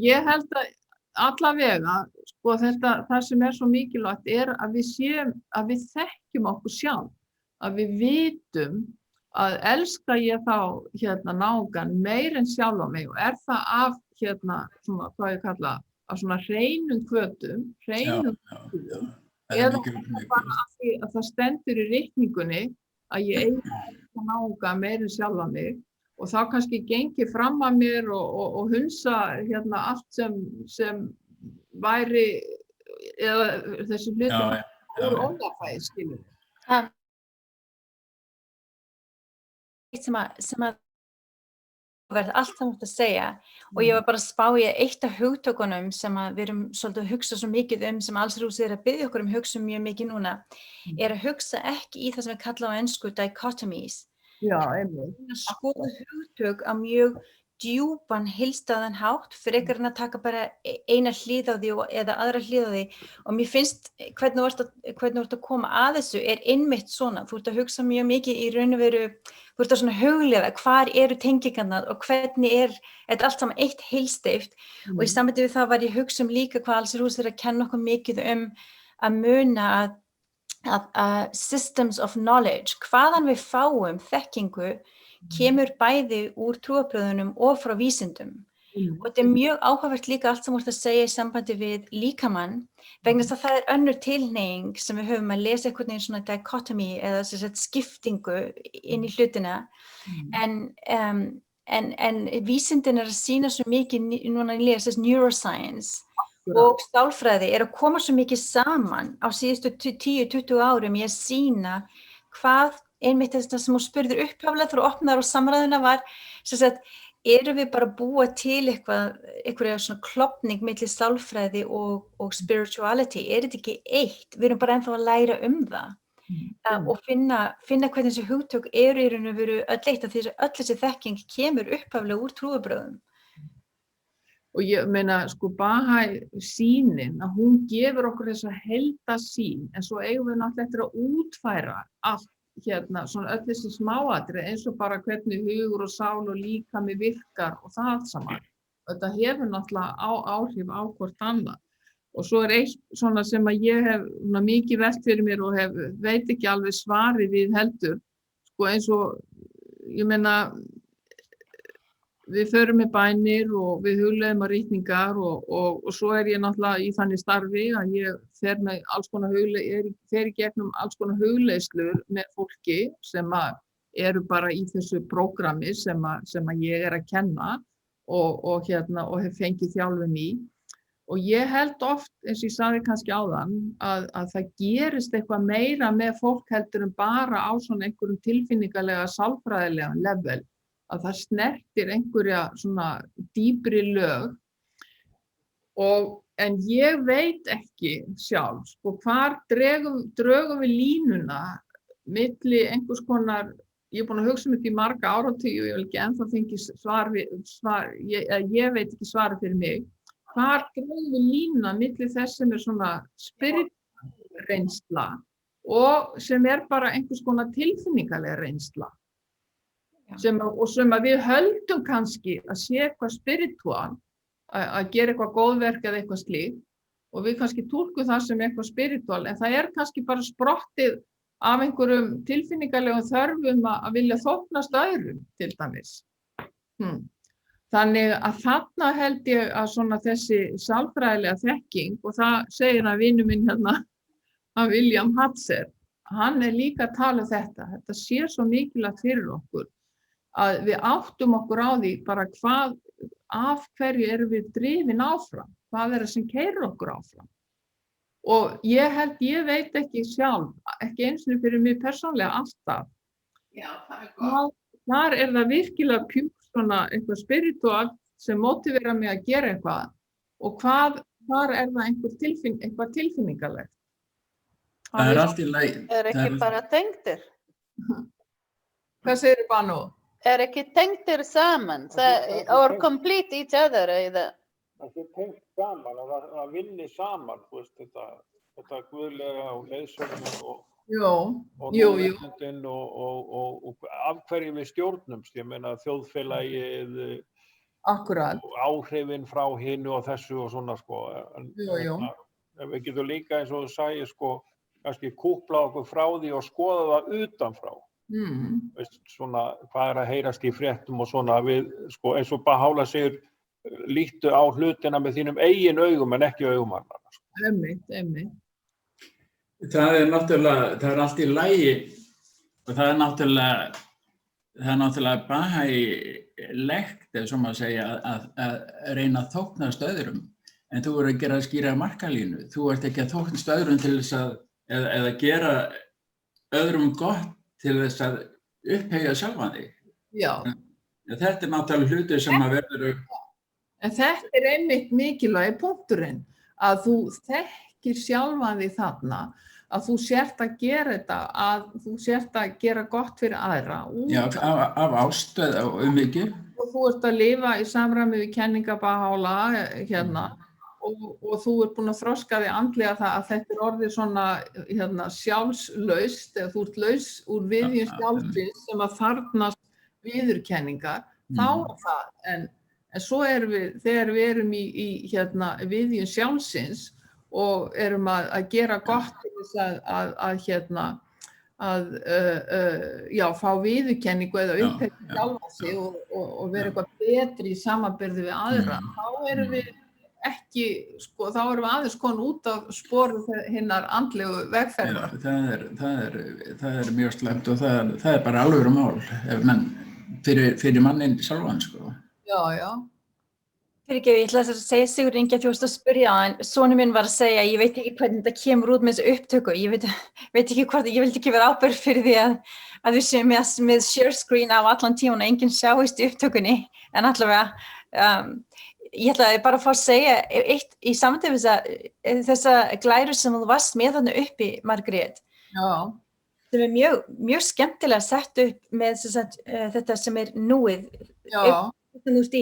ég held að allavega, sko það sem svo mikilvægt að við þekkjum okkur sjálf, að við vitum að elska ég þá náungan meir en sjálfa mig og það af svona, hvað ég kalla, af svona hreinum hvötum, eða bara af því að það stendur í reikningunni að ég elska náungan meir en sjálfa mig og þá kannski gengi fram að mér og hunsa allt sem væri eða þessi hluti úr ójafnvægi, skilur. Sem að verða allt það mútt að segja og ég var bara að spá í eitt af hugtökunum sem að við erum svolítið að hugsa svo mikið sem Allsherjarhúsið að biðja okkur hugsa mjög mikið núna, að hugsa ekki í það sem við kalla á ensku dichotomies. Já, einmitt. Skoða hugtök á mjög djúpan heildstæðan hátt frekar en að taka bara eina hlið á því eða aðra hlið á því og mér finnst hvernig þú ert að koma að þessu einmitt svona, þú ert að hugsa mjög mikið í raun og veru, þú ert að svona hugleiða hvar eru tengingarnar og hvernig þetta allt saman eitt heilsteypt og í sambandi við það var ég hugsa líka hvað Allsherjarhúsið að kenna okkur mikið að muna að systems of knowledge, hvaðan við fáum þekkingu kemur bæði úr trúarbrögðunum og frá vísindum. Og þetta mjög áhugavert líka allt sem þú ert að segja í sambandi við líkamann vegna þess að það önnur tilhneiging sem við höfum að lesa einhvern veginn svona dichotomy eða skiptingu inn í hlutina en vísindin að sýna svo mikið núna í lesa neuroscience og sálfræði að koma svo mikið saman á síðustu 10-20 árum í að sýna hvað einmitt þess að sem þú spurðir upphaflega þegar þú opnaðir og samræðuna var erum við bara að búa til einhverja svona klofning milli sálfræði og spirituality? Þetta ekki eitt? Við erum bara ennþá að læra það. Og finna hvernig þessi hugtök eru í raun og veru öll eitt af því að öll þessi þekking kemur upphaflega úr trúarbrögðum. Og ég meina, sko, Baha'i sýnin, að hún gefur okkur þessa heildarsýn, en svo eigum við náttúrulega eftir að útfæra allt svona öll þessi smáatriði, eins og bara hvernig hugur og sál og líkami virkar og það allt saman. Þetta hefur náttúrulega áhrif á hvort annað. Og svo eitt svona sem að ég hef mikið velt fyrir mér og veit ekki alveg svari við heldur, sko, eins og, ég meina, við förum með bænir og við hugleiðum að ritningar og svo ég náttúrulega í þannig starfi að ég fer í gegnum alls konar hugleiðslur með fólki sem eru bara í þessu prógrami sem að ég að kenna og hef fengið þjálfun í. Og ég held oft, eins og ég sagði kannski áðan, að það gerist eitthvað meira með fólk heldur en bara á svona einhverjum tilfinningalega sálfræðilega level, að það snertir einhverja svona dýpri lög. En ég veit ekki sjálf, sko, hvar drögum við línuna milli einhvers konar, ég búin að hugsa þetta í marga áratugi og ég vil ekki ennþá fengi ég veit ekki svari fyrir mig. Hvar drögum við línuna milli þess sem svona spiritual reynsla og sem bara einhvers konar tilfinningalega reynsla. Sem að við höldum kannski að sé eitthvað spiritual, að gera eitthvað góðverk eða eitthvað slíkt og við kannski túlkum það sem eitthvað spiritual, en það kannski bara sprottið af einhverjum tilfinningalegum þörfum að vilja þóknast öðrum til dæmis. Þannig að þarna held ég að svona þessi sálfræðilega þekking, og það segir að vinur minn að William Hatzer, hann líka að tala þetta sé svo mikilvægt fyrir okkur, að við áttum okkur á því bara af hverju erum við drifin áfram, hvað það sem keyrir okkur áfram. Og ég veit ekki sjálf, ekki eins og fyrir mig persónlega alltaf. Já, það Þar það virkilega pjúk svona eitthvað spiritual sem mótivera mig að gera eitthvað og hvar það eitthvað tilfinningalegt. Það allt í lagi. Ekki bara tengdir. Hvað segir Banu? Ekki tengdir saman, or complete each other. Það tengt saman, að vinni saman, þú veist, þetta guðlega og leiðsögnin og af hverju við stjórnumst, ég meina þjóðfélagið, áhrifin frá hinu og þessu og svona, sko. En við getum líka, eins og þú sagði, sko, kannski kúpla okkur frá því og skoða það utanfrá. Veist, svona, hvað að heyrast í fréttum og svona, við, sko, eins og Baha'u'lláh segir, líttu á hlutina með þínum eigin augum en ekki augum annarra. Einmitt. Það náttúrulega, allt í lagi og það náttúrulega Baha'i-legt, ef svo maður segja, að reyna að þóknast öðrum, en þú verður að gera skýra markalínu. Þú ert ekki að þóknast öðrum til þess að, eða gera öðrum gott til þess að uppheyja sjálfan þig. Já. Þetta náttúrulega hlutur sem að verður. En þetta einmitt mikilvægi punkturinn, að þú þekkir sjálfan þig þarna, að þú sért að gera þetta, að þú sért að gera gott fyrir aðra. Já, af ást og umhyggju. Og þú ert að lifa í samræmi við kenninga Baha'u'lláh og þú ert búin að þroska þig andlega það að þetta orðið svona sjálfslaust, eða þú ert laus úr viðjun sjálfsins sem að þarfnast viðurkenningar, þá það. En svo þegar við erum í viðjun sjálfsins, og erum að gera gott til þess að fá viðurkenningu eða upphefna sjálfa sig og vera eitthvað betri í samanburði við aðra, þá erum við ekki, sko, þá erum við aðeins komin út af sporu hinnar andlegu vegferðar. Það mjög slæmt og það bara alvöru mál, fyrir mannin sjálfan, sko. Já. Ég ætla að segja Sigurður Ingi að þú varst að spyrja, en sonur minn var að segja, ég veit ekki hvernig þetta kemur út með þessu upptöku, ég veit ekki hvort, ég vildi ekki vera ábyrgð fyrir því að við séum með share screen á allan tíman og enginn sjáist í upptökunni, en allavega, ég ætlaði bara að fá að segja eitt í samtöfu þessa glæru sem þú varst með þarna uppi, Margrét. Já. Sem mjög skemmtilega sett upp með þetta sem núið. Já. Þetta þú ert í.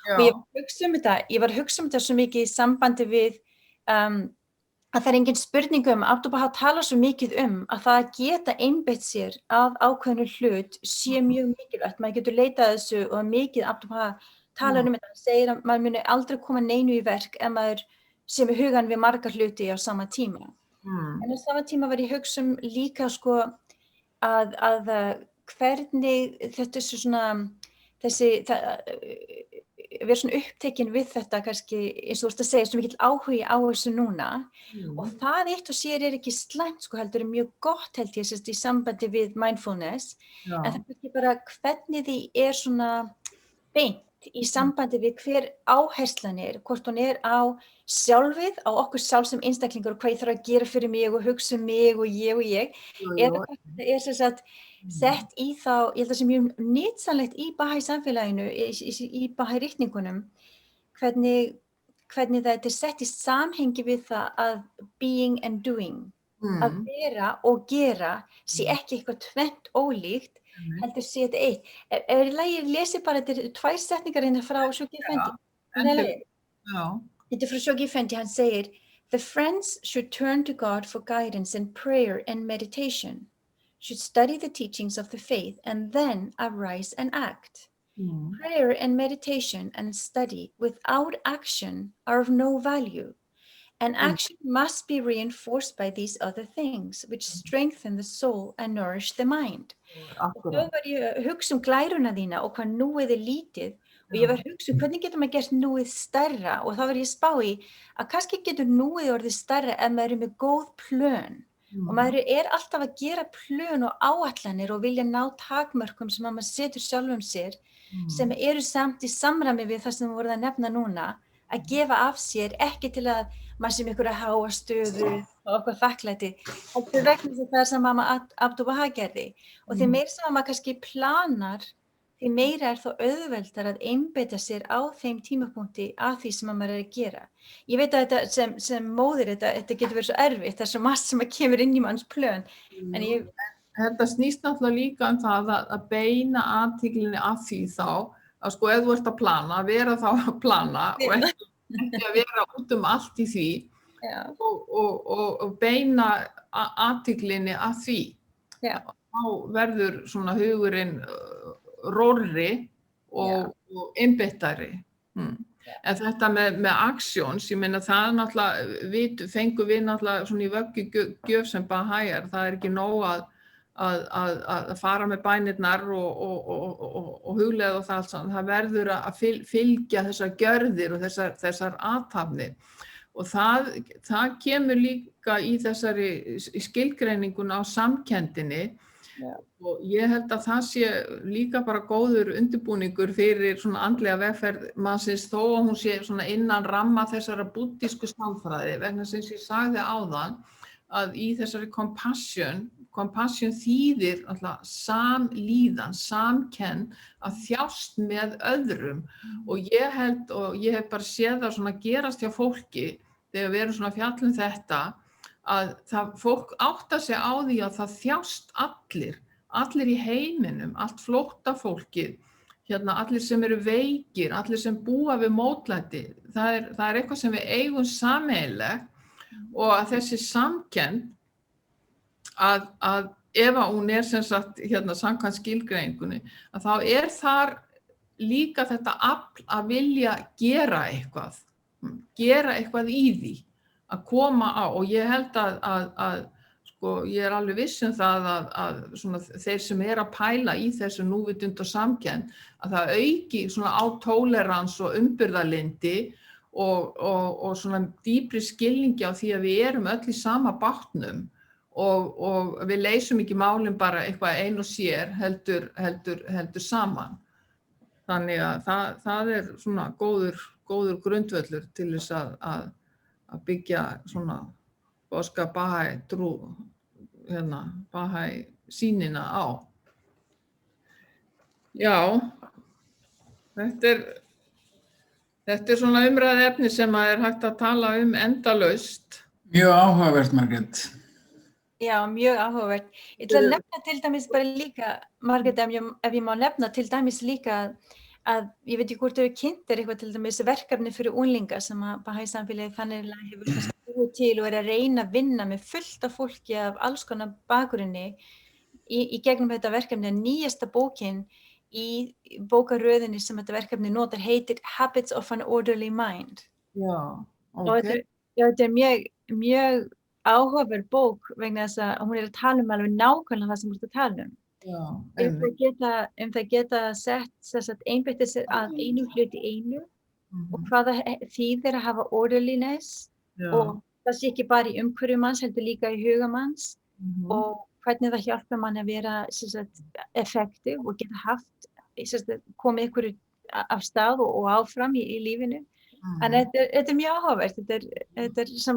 Og ég var að hugsa um þetta svo mikið í sambandi við að það engin spurning Abdu'l-Bahá talar svo mikið að það að geta einbeitt sér að ákveðnu hlut sé mjög mikilvægt. Maður getur leitað þessu og mikið Abdu'l-Bahá talar þetta. Hann segir að maður muni aldrei koma neinu í verk ef maður sé með hugann við marga hluti á sama tíma. En á sama tíma var ég að hugsa líka sko að hvernig þetta er svona vera svona upptekin við þetta kannski, eins og þú ert að segja, svo mikill áhugi á þessu núna og það eitt og sér ekki slæmt sko, heldur mjög gott held ég í sambandi við mindfulness, en það er ekki bara hvernig því svona beint í sambandi við hver áherslan hvort hún á sjálfið, á okkur sjálf sem einstaklingur og hvað ég þarf að gera fyrir mig og hugsa mig og ég, eða hvað það er sett í þá, ég held að það sé mjög nytsamlegt í Bahai samfélaginu, í Bahai ritningunum, hvernig það er sett í samhengi við það að being and doing, að vera og gera sé ekki eitthvað tvennt ólíkt, heldur sé þetta eitt. Ef í lagi lesi bara, þetta er 2 setningar hérna frá Shoghi Effendi. Þetta er frá Shoghi Effendi, hann segir, the friends should turn to God for guidance in prayer and meditation. Should study the teachings of the faith and then arise and act. Prayer and meditation and study without action are of no value, and action must be reinforced by these other things, which strengthen the soul and nourish the mind. Og þá var ég að hugsa glæruna þína og hvað núið lítið, og ég var að hugsa hvernig getur maður gert núið stærra, og þá var ég að spá í að kannski getur núið orðið stærra ef maður með góð plön. Og maður alltaf að gera plön og áætlanir og vilja ná takmörkum sem maður setur sjálfum sér sem samt í samræmi við það sem við vorum að nefna núna, að gefa af sér ekki til að maður sem ykkur að háa stöðu og okkur þakklæti, heldur vegna þess að það sem Abdu'l-Bahá gerði. Og því meira sem maður kannski planar, því meira þá auðveldar að einbeita sér á þeim tímapunkti að því sem maður að gera. Ég veit að þetta sem móðir, þetta getur verið svo erfitt, það er svo margt sem kemur inn í manns plön. En þetta snýst náttúrulega líka það að beina athyglinni að því þá, að sko ef þú ert að plana, að vera þá að plana og ekki að vera út allt í því og beina athyglinni að því. Þá verður svona hugurinn rórri og einbeittari. En þetta með actions, ég meina það náttúrulega, fengum við náttúrulega svona í vöggugjöf sem Baha'ar, það er ekki nóg að fara með bænirnar og hugleiða og það allt saman, það verður að fylgja þessar gjörðir og þessar athafnir. Og það kemur líka í þessari skilgreininguna á samkenndinni. Og ég held að það sé líka bara góður undirbúningur fyrir svona andlega vegferð mannsins þó að hún sé svona innan ramma þessara búddísku sálfræði, vegna sem ég sagði áðan að í þessari compassion þýðir alltaf samlíðan, samkennd, að þjást með öðrum. Og ég hef bara séð það svona gerast hjá fólki þegar við erum svona að fjalla um þetta, að fólk áttar sig á því að það þjást allir í heiminum, allt flóttafólkið, allir sem eru veikir, allir sem búa við mótlæti. Það er eitthvað sem við eigum sameiginlegt og að þessi samkennd, að ef hún sem sagt samkvæmt skilgreiningunni, að þá þar líka þetta afl að vilja gera eitthvað í því. Að koma á, og ég held að sko, ég alveg viss það að svona, þeir sem að pæla í þessu núvitund og samkennd, að það auki svona á tolerans og umbyrðarlyndi og svona dýpri skilningi á því að við erum öll í sama bátnum og við leysum ekki málin bara eitthvað ein og sér heldur saman. Þannig að það er svona góður grundvöllur til þess að byggja svona boðskap Bahai trú, Bahai sýnina á. Já, þetta svona umræðuefni sem hægt að tala endalaust. Mjög áhugavert, Margrét. Já, mjög áhugavert. Ég ætla að nefna til dæmis bara líka, Margrét, ef ég má nefna til dæmis líka að ég veit ekki hvort þau kynntir eitthvað til dæmis verkefni fyrir unglinga sem að Bahá'í-samfélagið þannig hefur kannski búið til og að reyna að vinna með fullt af fólki af alls konar bakgrunni í gegnum þetta verkefni. Nýjasta bókin í bókaröðinni sem þetta verkefni notar heitir Habits of an Orderly Mind. Já, og þetta mjög áhugaverð bók vegna þess að hún að tala alveg nákvæmlega það sem þú ert að tala það geta sett einbeita sér að einum hluti einu og hvað það þýðir að hafa orderliness og það sé ekki bara í umhverju manns heldur líka í huga manns og hvernig það hjálpar mann að vera effektiv og geta haft komið ykkur af stað og áfram í lífinu. En þetta mjög áhugavert, þetta sem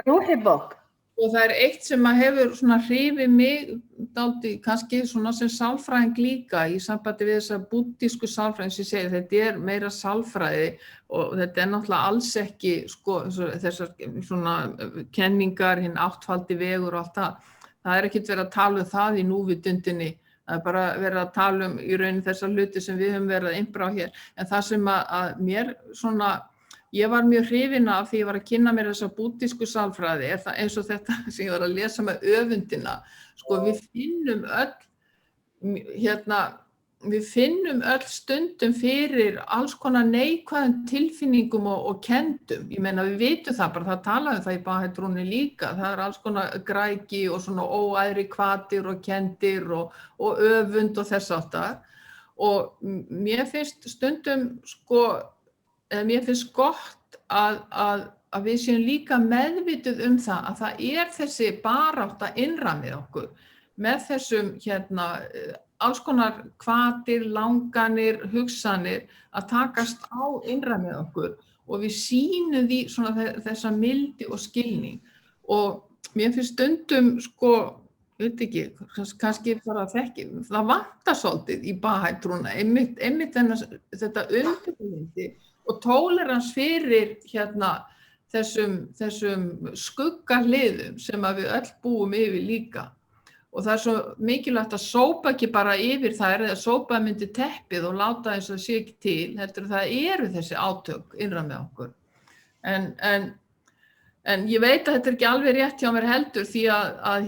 rúhibók. Og það eitt sem hefur hrifið mig dálítið, kannski sem sálfræðing líka í sambandi við þessa búddísku sálfræðing sem ég segi, þetta meira sálfræði og þetta náttúrulega alls ekki þessar kenningar, hinn áttfaldi vegur og allt það. Það ekkert verið að tala það í núvitundinni, það bara verið að tala í rauninni þessar hluti sem við höfum verið að innbrá hér. En það sem að mér ég var mjög hrifin af því ég var að kynna mér þessa búddísku sálfræði, það eins og þetta sem ég var að lesa með öfundina. Við finnum öll stundum fyrir alls konar neikvæðum tilfinningum og kendum. Ég meina við vitum það bara, það talaði það í Bahá'í-trúnni líka. Það alls konar græki og svona óæðri hvatir og kendir og öfund og þess áttar. Og mér finnst stundum mér finnst gott að við séum líka meðvituð það að það þessi barátta innra með okkur með þessum alls konar hvatir, langanir, hugsanir að takast á innra með okkur og við sýnum því þessa mildi og skilning og mér finnst stundum veit ekki, kannski bara það vantar svolítið í Bahá'í-trúna einmitt þetta undirbúindi og tolerans fyrir þessum skuggahliðum sem við öll búum yfir líka. Og það svo mikilvægt að sópa ekki bara yfir þær eða sópa myndi teppið og láta þess að sé ekki til, heldur það þessi átök innra með okkur. En ég veit að þetta ekki alveg rétt hjá mér heldur því að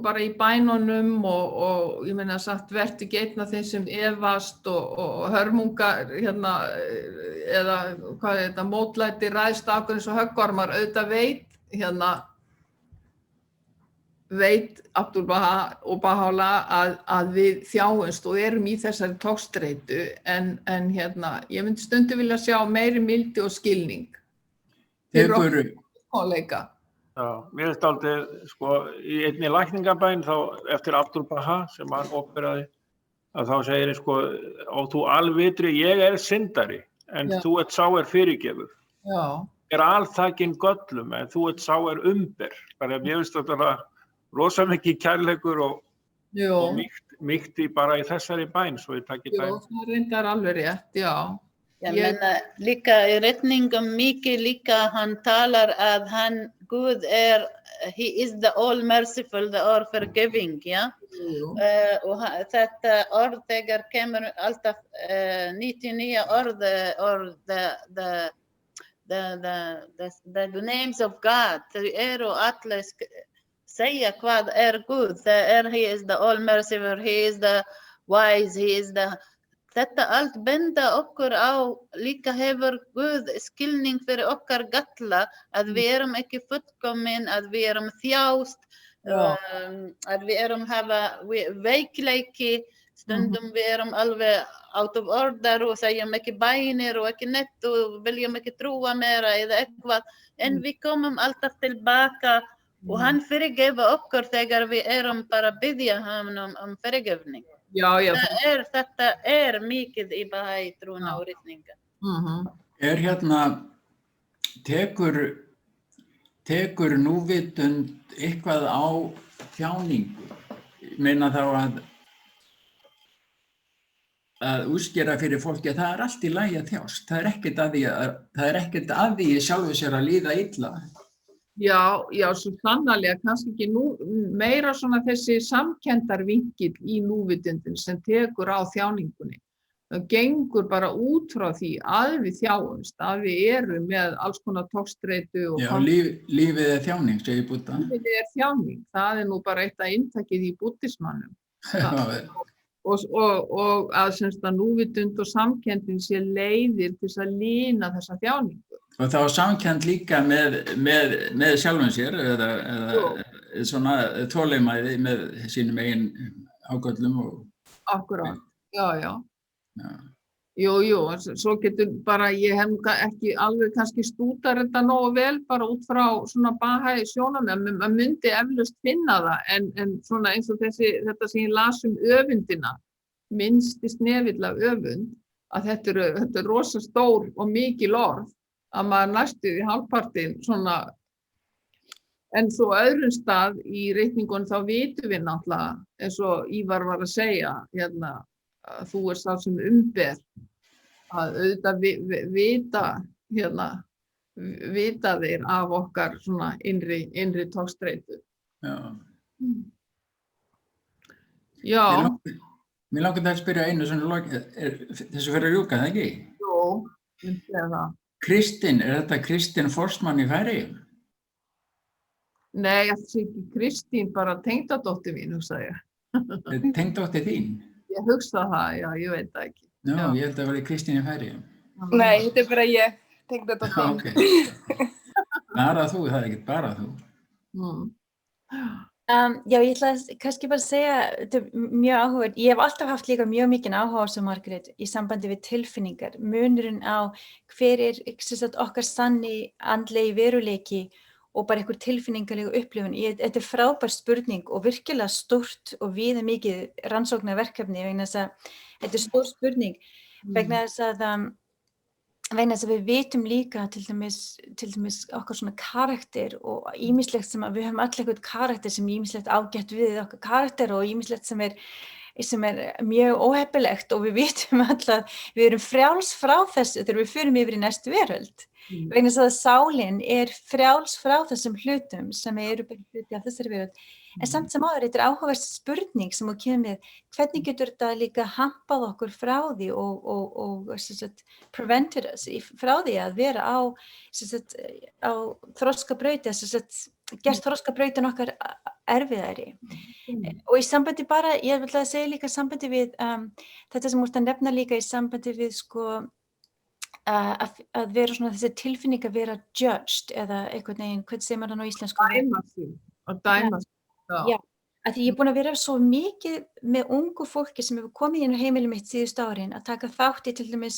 bara í bænunum og ég meina sagt vertu ekki einn af þeim sem efast og hörmungar eða hvað þetta mótlæti ræðst á okkur eins og höggormar auðvitað veit Abdul Baha og Baha'u'lláh að við þjáumst og erum í þessari togstreitu en ég myndi stundum vilja sjá meiri mildi og skilning. Mér finnst aldrei, í einni lækningabæn þá eftir Abdul Baha sem hann operaði, að þá segir og þú alvitri, ég syndari, en þú sá fyrirgefur. Alþakinn göllum, en þú sá umber. Bara mér finnst þetta rosa mikið kærleikur og mýkti bara í þessari bæn, svo ég takki dæmi. Það reyndar alveg rétt, já. Ég meina líka í retningum mikið líka hann talar að hann Guð he is the all merciful, the all forgiving, ja? Og þetta orð þegar kemur alltaf 99 orð the names of God, þau allir segja hvað Guð, he is the all merciful, he is the wise, he is the Þetta allt benda okkur á líka hefur Guð skilning fyrir okkar galla að við ekki fullkomin, að við þjást, að við hafa veikleiki, stundum við alveg out of order og segjum ekki bænir og ekki nett og viljum ekki trúa meira eða eitthvað, en við komum alltaf tilbaka og hann fyrirgefa okkur þegar við bara biðja hann fyrirgefning. Þetta mikið í Bahá'í-trúna og ritninga. Tekur núvitund eitthvað á þjáningu? meina þá að útskýra fyrir fólki að það allt í lagi að þjást. Það ekkert að því sjálfu sér að líða illa. Já, svo sannarlega, kannski ekki meira svona þessi samkenndarvinkill í núvitundin sem tekur á þjáningunni. Það gengur bara út frá því að við þjáumst, að við erum með alls konar togstreitu. Já, lífið þjáning, segir Búdda. Lífið þjáning, það nú bara eitt af inntakið í búddismannum. Og að núvitund og samkenndin sé leiðir til þess að lina þessa þjáningu. Og þá samkennd líka með sjálfum sér eða svona þolinmæði með sínum eigin ágöllum og... Akkurát, já. Jú, svo getur bara, ég hef ekki alveg kannski stútar þetta nógu vel bara út frá svona Bahai sjónarmiðum, maður myndi eflaust finna það en svona eins og þetta sem ég las öfundina, minnsti snefill af öfund, að þetta er rosa stór og mikil orð, að maður næstu í hálfpartinn svona, en svo öðrum stað í reikningunum þá vitum við náttúrulega, eins og Ívar var að segja, að þú sá sem umber, að auðvitað vita þeir af okkar svona innri togstreitu. Já. Mér langar að spyrja einu svona, þessu fyrir að ljúka, það ekki? Jú, ég segja það. Kristín, þetta Kristín Forsmann í Færeyjum? Nei, ekki Kristín, bara tengdadóttir mín, hugsaði ég. Tengdadóttir þín? Ég hugsa það, já, ég veit það ekki. Já, ég held að það var Kristín í Færeyjum. Nei, þetta er bara ég, tengdadóttir. Ok. Bara þú, það er ekki bara þú. Já, ég ætla kannski bara að segja, þetta er mjög áhugavert. Ég hef alltaf haft líka mjög mikinn áhuga sem Margrét í sambandi við tilfinningar. Munurinn á hver okkar sanni andlegi veruleiki og bara einhver tilfinningalegu upplifun. Þetta er frábær spurning og virkilega stórt og viðamikið rannsóknarverkefni vegna þess að þetta er stór spurning vegna þess að við vitum líka til dæmis okkar svona karakter og ýmislegt sem að við höfum allir eitthvað karakter sem ýmislegt ágætt við okkar karakter og ýmislegt sem er mjög óheppilegt og við vitum alltaf að við erum frjáls frá þessu þegar við förum yfir í næstu veröld. Vegna þess að sálin er frjáls frá þessum hlutum sem eru bara hluti af þessari veröld. En samt sem áður, þetta er áhugaverð spurning sem þú kemur með, hvernig getur þetta líka hampað okkur frá því og prevented us frá því að vera á þroskabrauti, gert þroskabrautin okkar erfiðari. Og í sambandi bara, ég vil að segja líka sambandi við þetta sem úrst að nefna líka í sambandi við að vera svona þessi tilfinning að vera judged eða einhvern veginn, hvernig segir maður það á íslensku? Dæma sig. Já, af því ég er búin að vera svo mikið með ungu fólki sem hefur komið inn á heimili mitt síðustu árin að taka þátt í til dæmis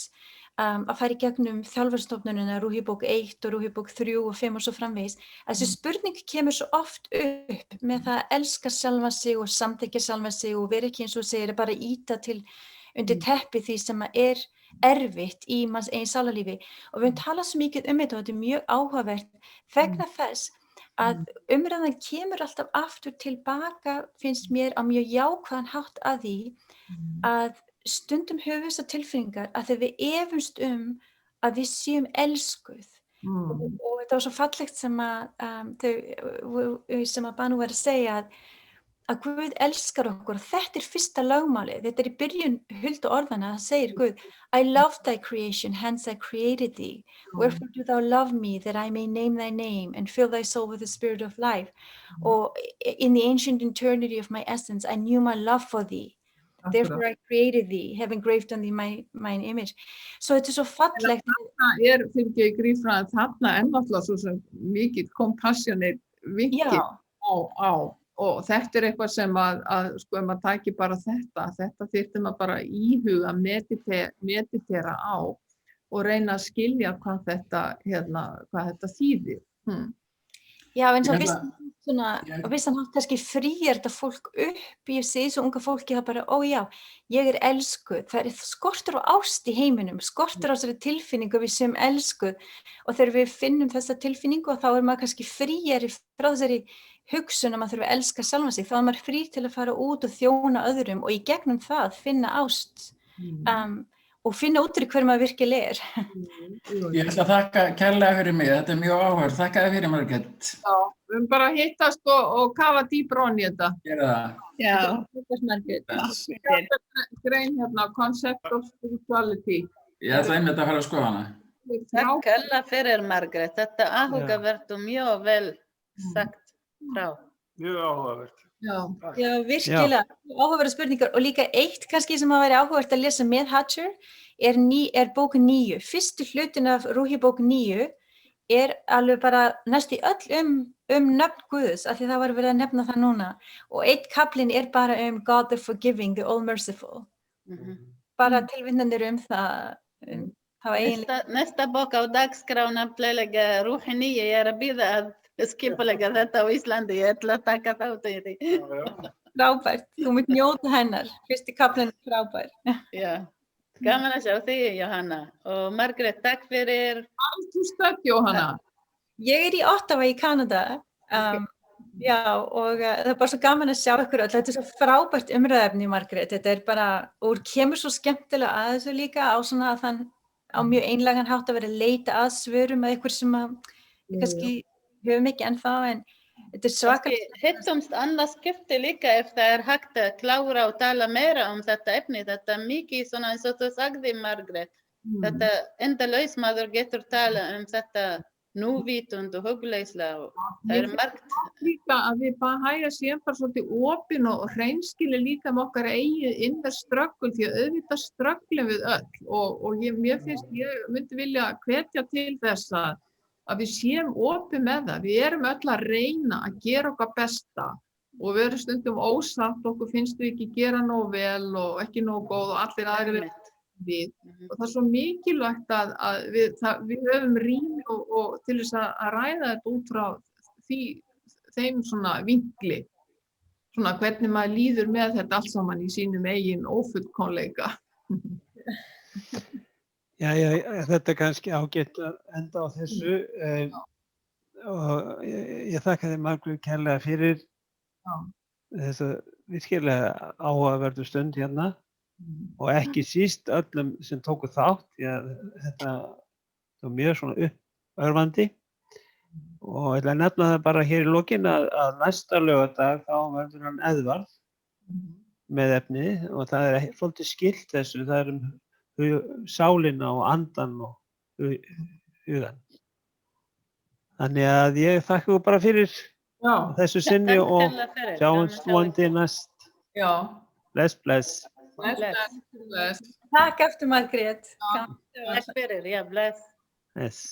að fara í gegnum þjálfarastofnunina Rúhibók 1 og Rúhibók 3 og 5 og svo framvegis. Þessi spurning kemur svo oft upp með það að elska sjálfa sig og samþykkja sjálfa sig og vera ekki eins og segir bara íta til undir teppi því sem er erfitt í manns eigin sálarlífi og við höfum talað svo mikið þetta og þetta er mjög áhugavert vegna þess að umræðan kemur alltaf aftur tilbaka, finnst mér, á mjög jákvæðan hátt að því að stundum höfum við þessar tilfinningar að þegar við efumst að við séum elskuð og þetta var svo fallegt sem að Banu var að segja að Guð elskar okkur og þetta fyrsta lögmálið, þetta í byrjun huldu orðana, það segir Guð I love thy creation, hence I created thee. Wherefore do thou love me, that I may name thy name and fill thy soul with the spirit of life. Or in the ancient eternity of my essence, I knew my love for thee. Therefore I created thee, have engraved on thee mine image. So þetta svo fallegt. Þarna fyrir ég gríf frá að þarna náttúrulega svo sem mikið compassionate vinkil á. Og þetta eitthvað sem sko maður taki bara þetta þyrfti maður bara íhuga, meditera á og reyna að skilja hvað þetta þýðir. Já, eins og vissan hátt kannski frýjar þetta fólk upp í sig, svo unga fólki það bara, ó já, ég er elskuð, það skortur á ást í heiminum, skortur á þessari tilfinningu við sem elskuð og þegar við finnum þessa tilfinningu þá maður kannski frýjar frá þessari hugsun að maður þurfi að elska sjálfan sig, þá er maður frí til að fara út og þjóna öðrum og í gegnum það finna ást og finna út úr hver maður virkilega er. Ég ætla að þakka kærlega fyrir mig, þetta mjög áhugavert. Þakka þér fyrir, Margrét. Já, við höfum bara hittast og kafa dýpra ofan í þetta. Gera það. Já, þakka Margrét. Grein hérna, Concept of Spirituality. Ég ætla einmitt að fara að skoða hana. Takk hella fyrir, Margrét. Þetta áhugavert og mjög vel sagt frá. Mjög áhugavert. Já, virkilega áhugaverðar spurningar og líka eitt kannski sem að væri áhugavert að lesa með Hatcher er bók 9. Fyrstu hlutin af Rúhi bók 9 er alveg bara næstu öll nöfn Guðs, af því það var verið að nefna það núna og eitt kaflinn er bara God the Forgiving, the All Merciful. Bara tilvinnanir það Næsta bók á dagskrá nefnilega Rúhi 9, ég er að bíða að skipulega þetta á Íslandi, ég ætla að taka þátt í því. Frábært, þú munt njóta hennar, fyrsti kaflinn er frábær. Já, gaman að sjá þig, Jóhanna. Og Margrét, takk fyrir. Þú stödd, Jóhanna. Ég er í Ottawa í Kanada, já, og það er bara svo gaman að sjá ykkur öll. Þetta er svo frábært umræðefni, Margrét. Þetta er bara, og kemur svo skemmtilega að þessu líka á svona að þann á mjög einlægan hátt að vera að leita að svörum að ykkur sem að kannski höfum ekki ennþá, en þetta er svakar. Hittumst annað skipti líka ef það er hægt að klára og tala meira þetta efni. Þetta er mikið svona eins og þú sagði, Margrét. Þetta endalaus maður getur tala þetta núvitund og hugleysla og það er margt. Líka að við Bahæjar séum bara svolítið opin og hreinskili líka með okkar eigið inner struggle, því að auðvitað strugglum við öll og mér finnst, ég myndi vilja hvetja til þess að við séum opið með það. Við erum öll að reyna að gera okkar besta og við erum stundum ósátt, okkur finnst við ekki gera nóg vel og ekki nóg góð og allir aðrir við. Og það er svo mikilvægt að við höfum rými og til þess að ræða þetta út frá þeim svona vinkli, svona hvernig maður líður með þetta allt saman í sínum eigin ófullkomleika. Já, þetta er kannski ágætt að enda á þessu og ég þakka þér Margrét kærlega fyrir þessa virkilega áhugaverðu stund hérna og ekki síst öllum sem tóku þátt, því að þetta var mjög svona uppörvandi og ég ætla að nefna það bara hér í lokin að næsta laugardag þá verður hann Eðvarð með efni og það er svolítið skylt þessu, það er sálina og andan og hugan. Þannig að ég þakka þú bara fyrir þessu sinni og sjáumst vonandi næst. Já. Bless, bless. Bless. Takk aftur, Margrét. Takk fyrir, bless. Yes.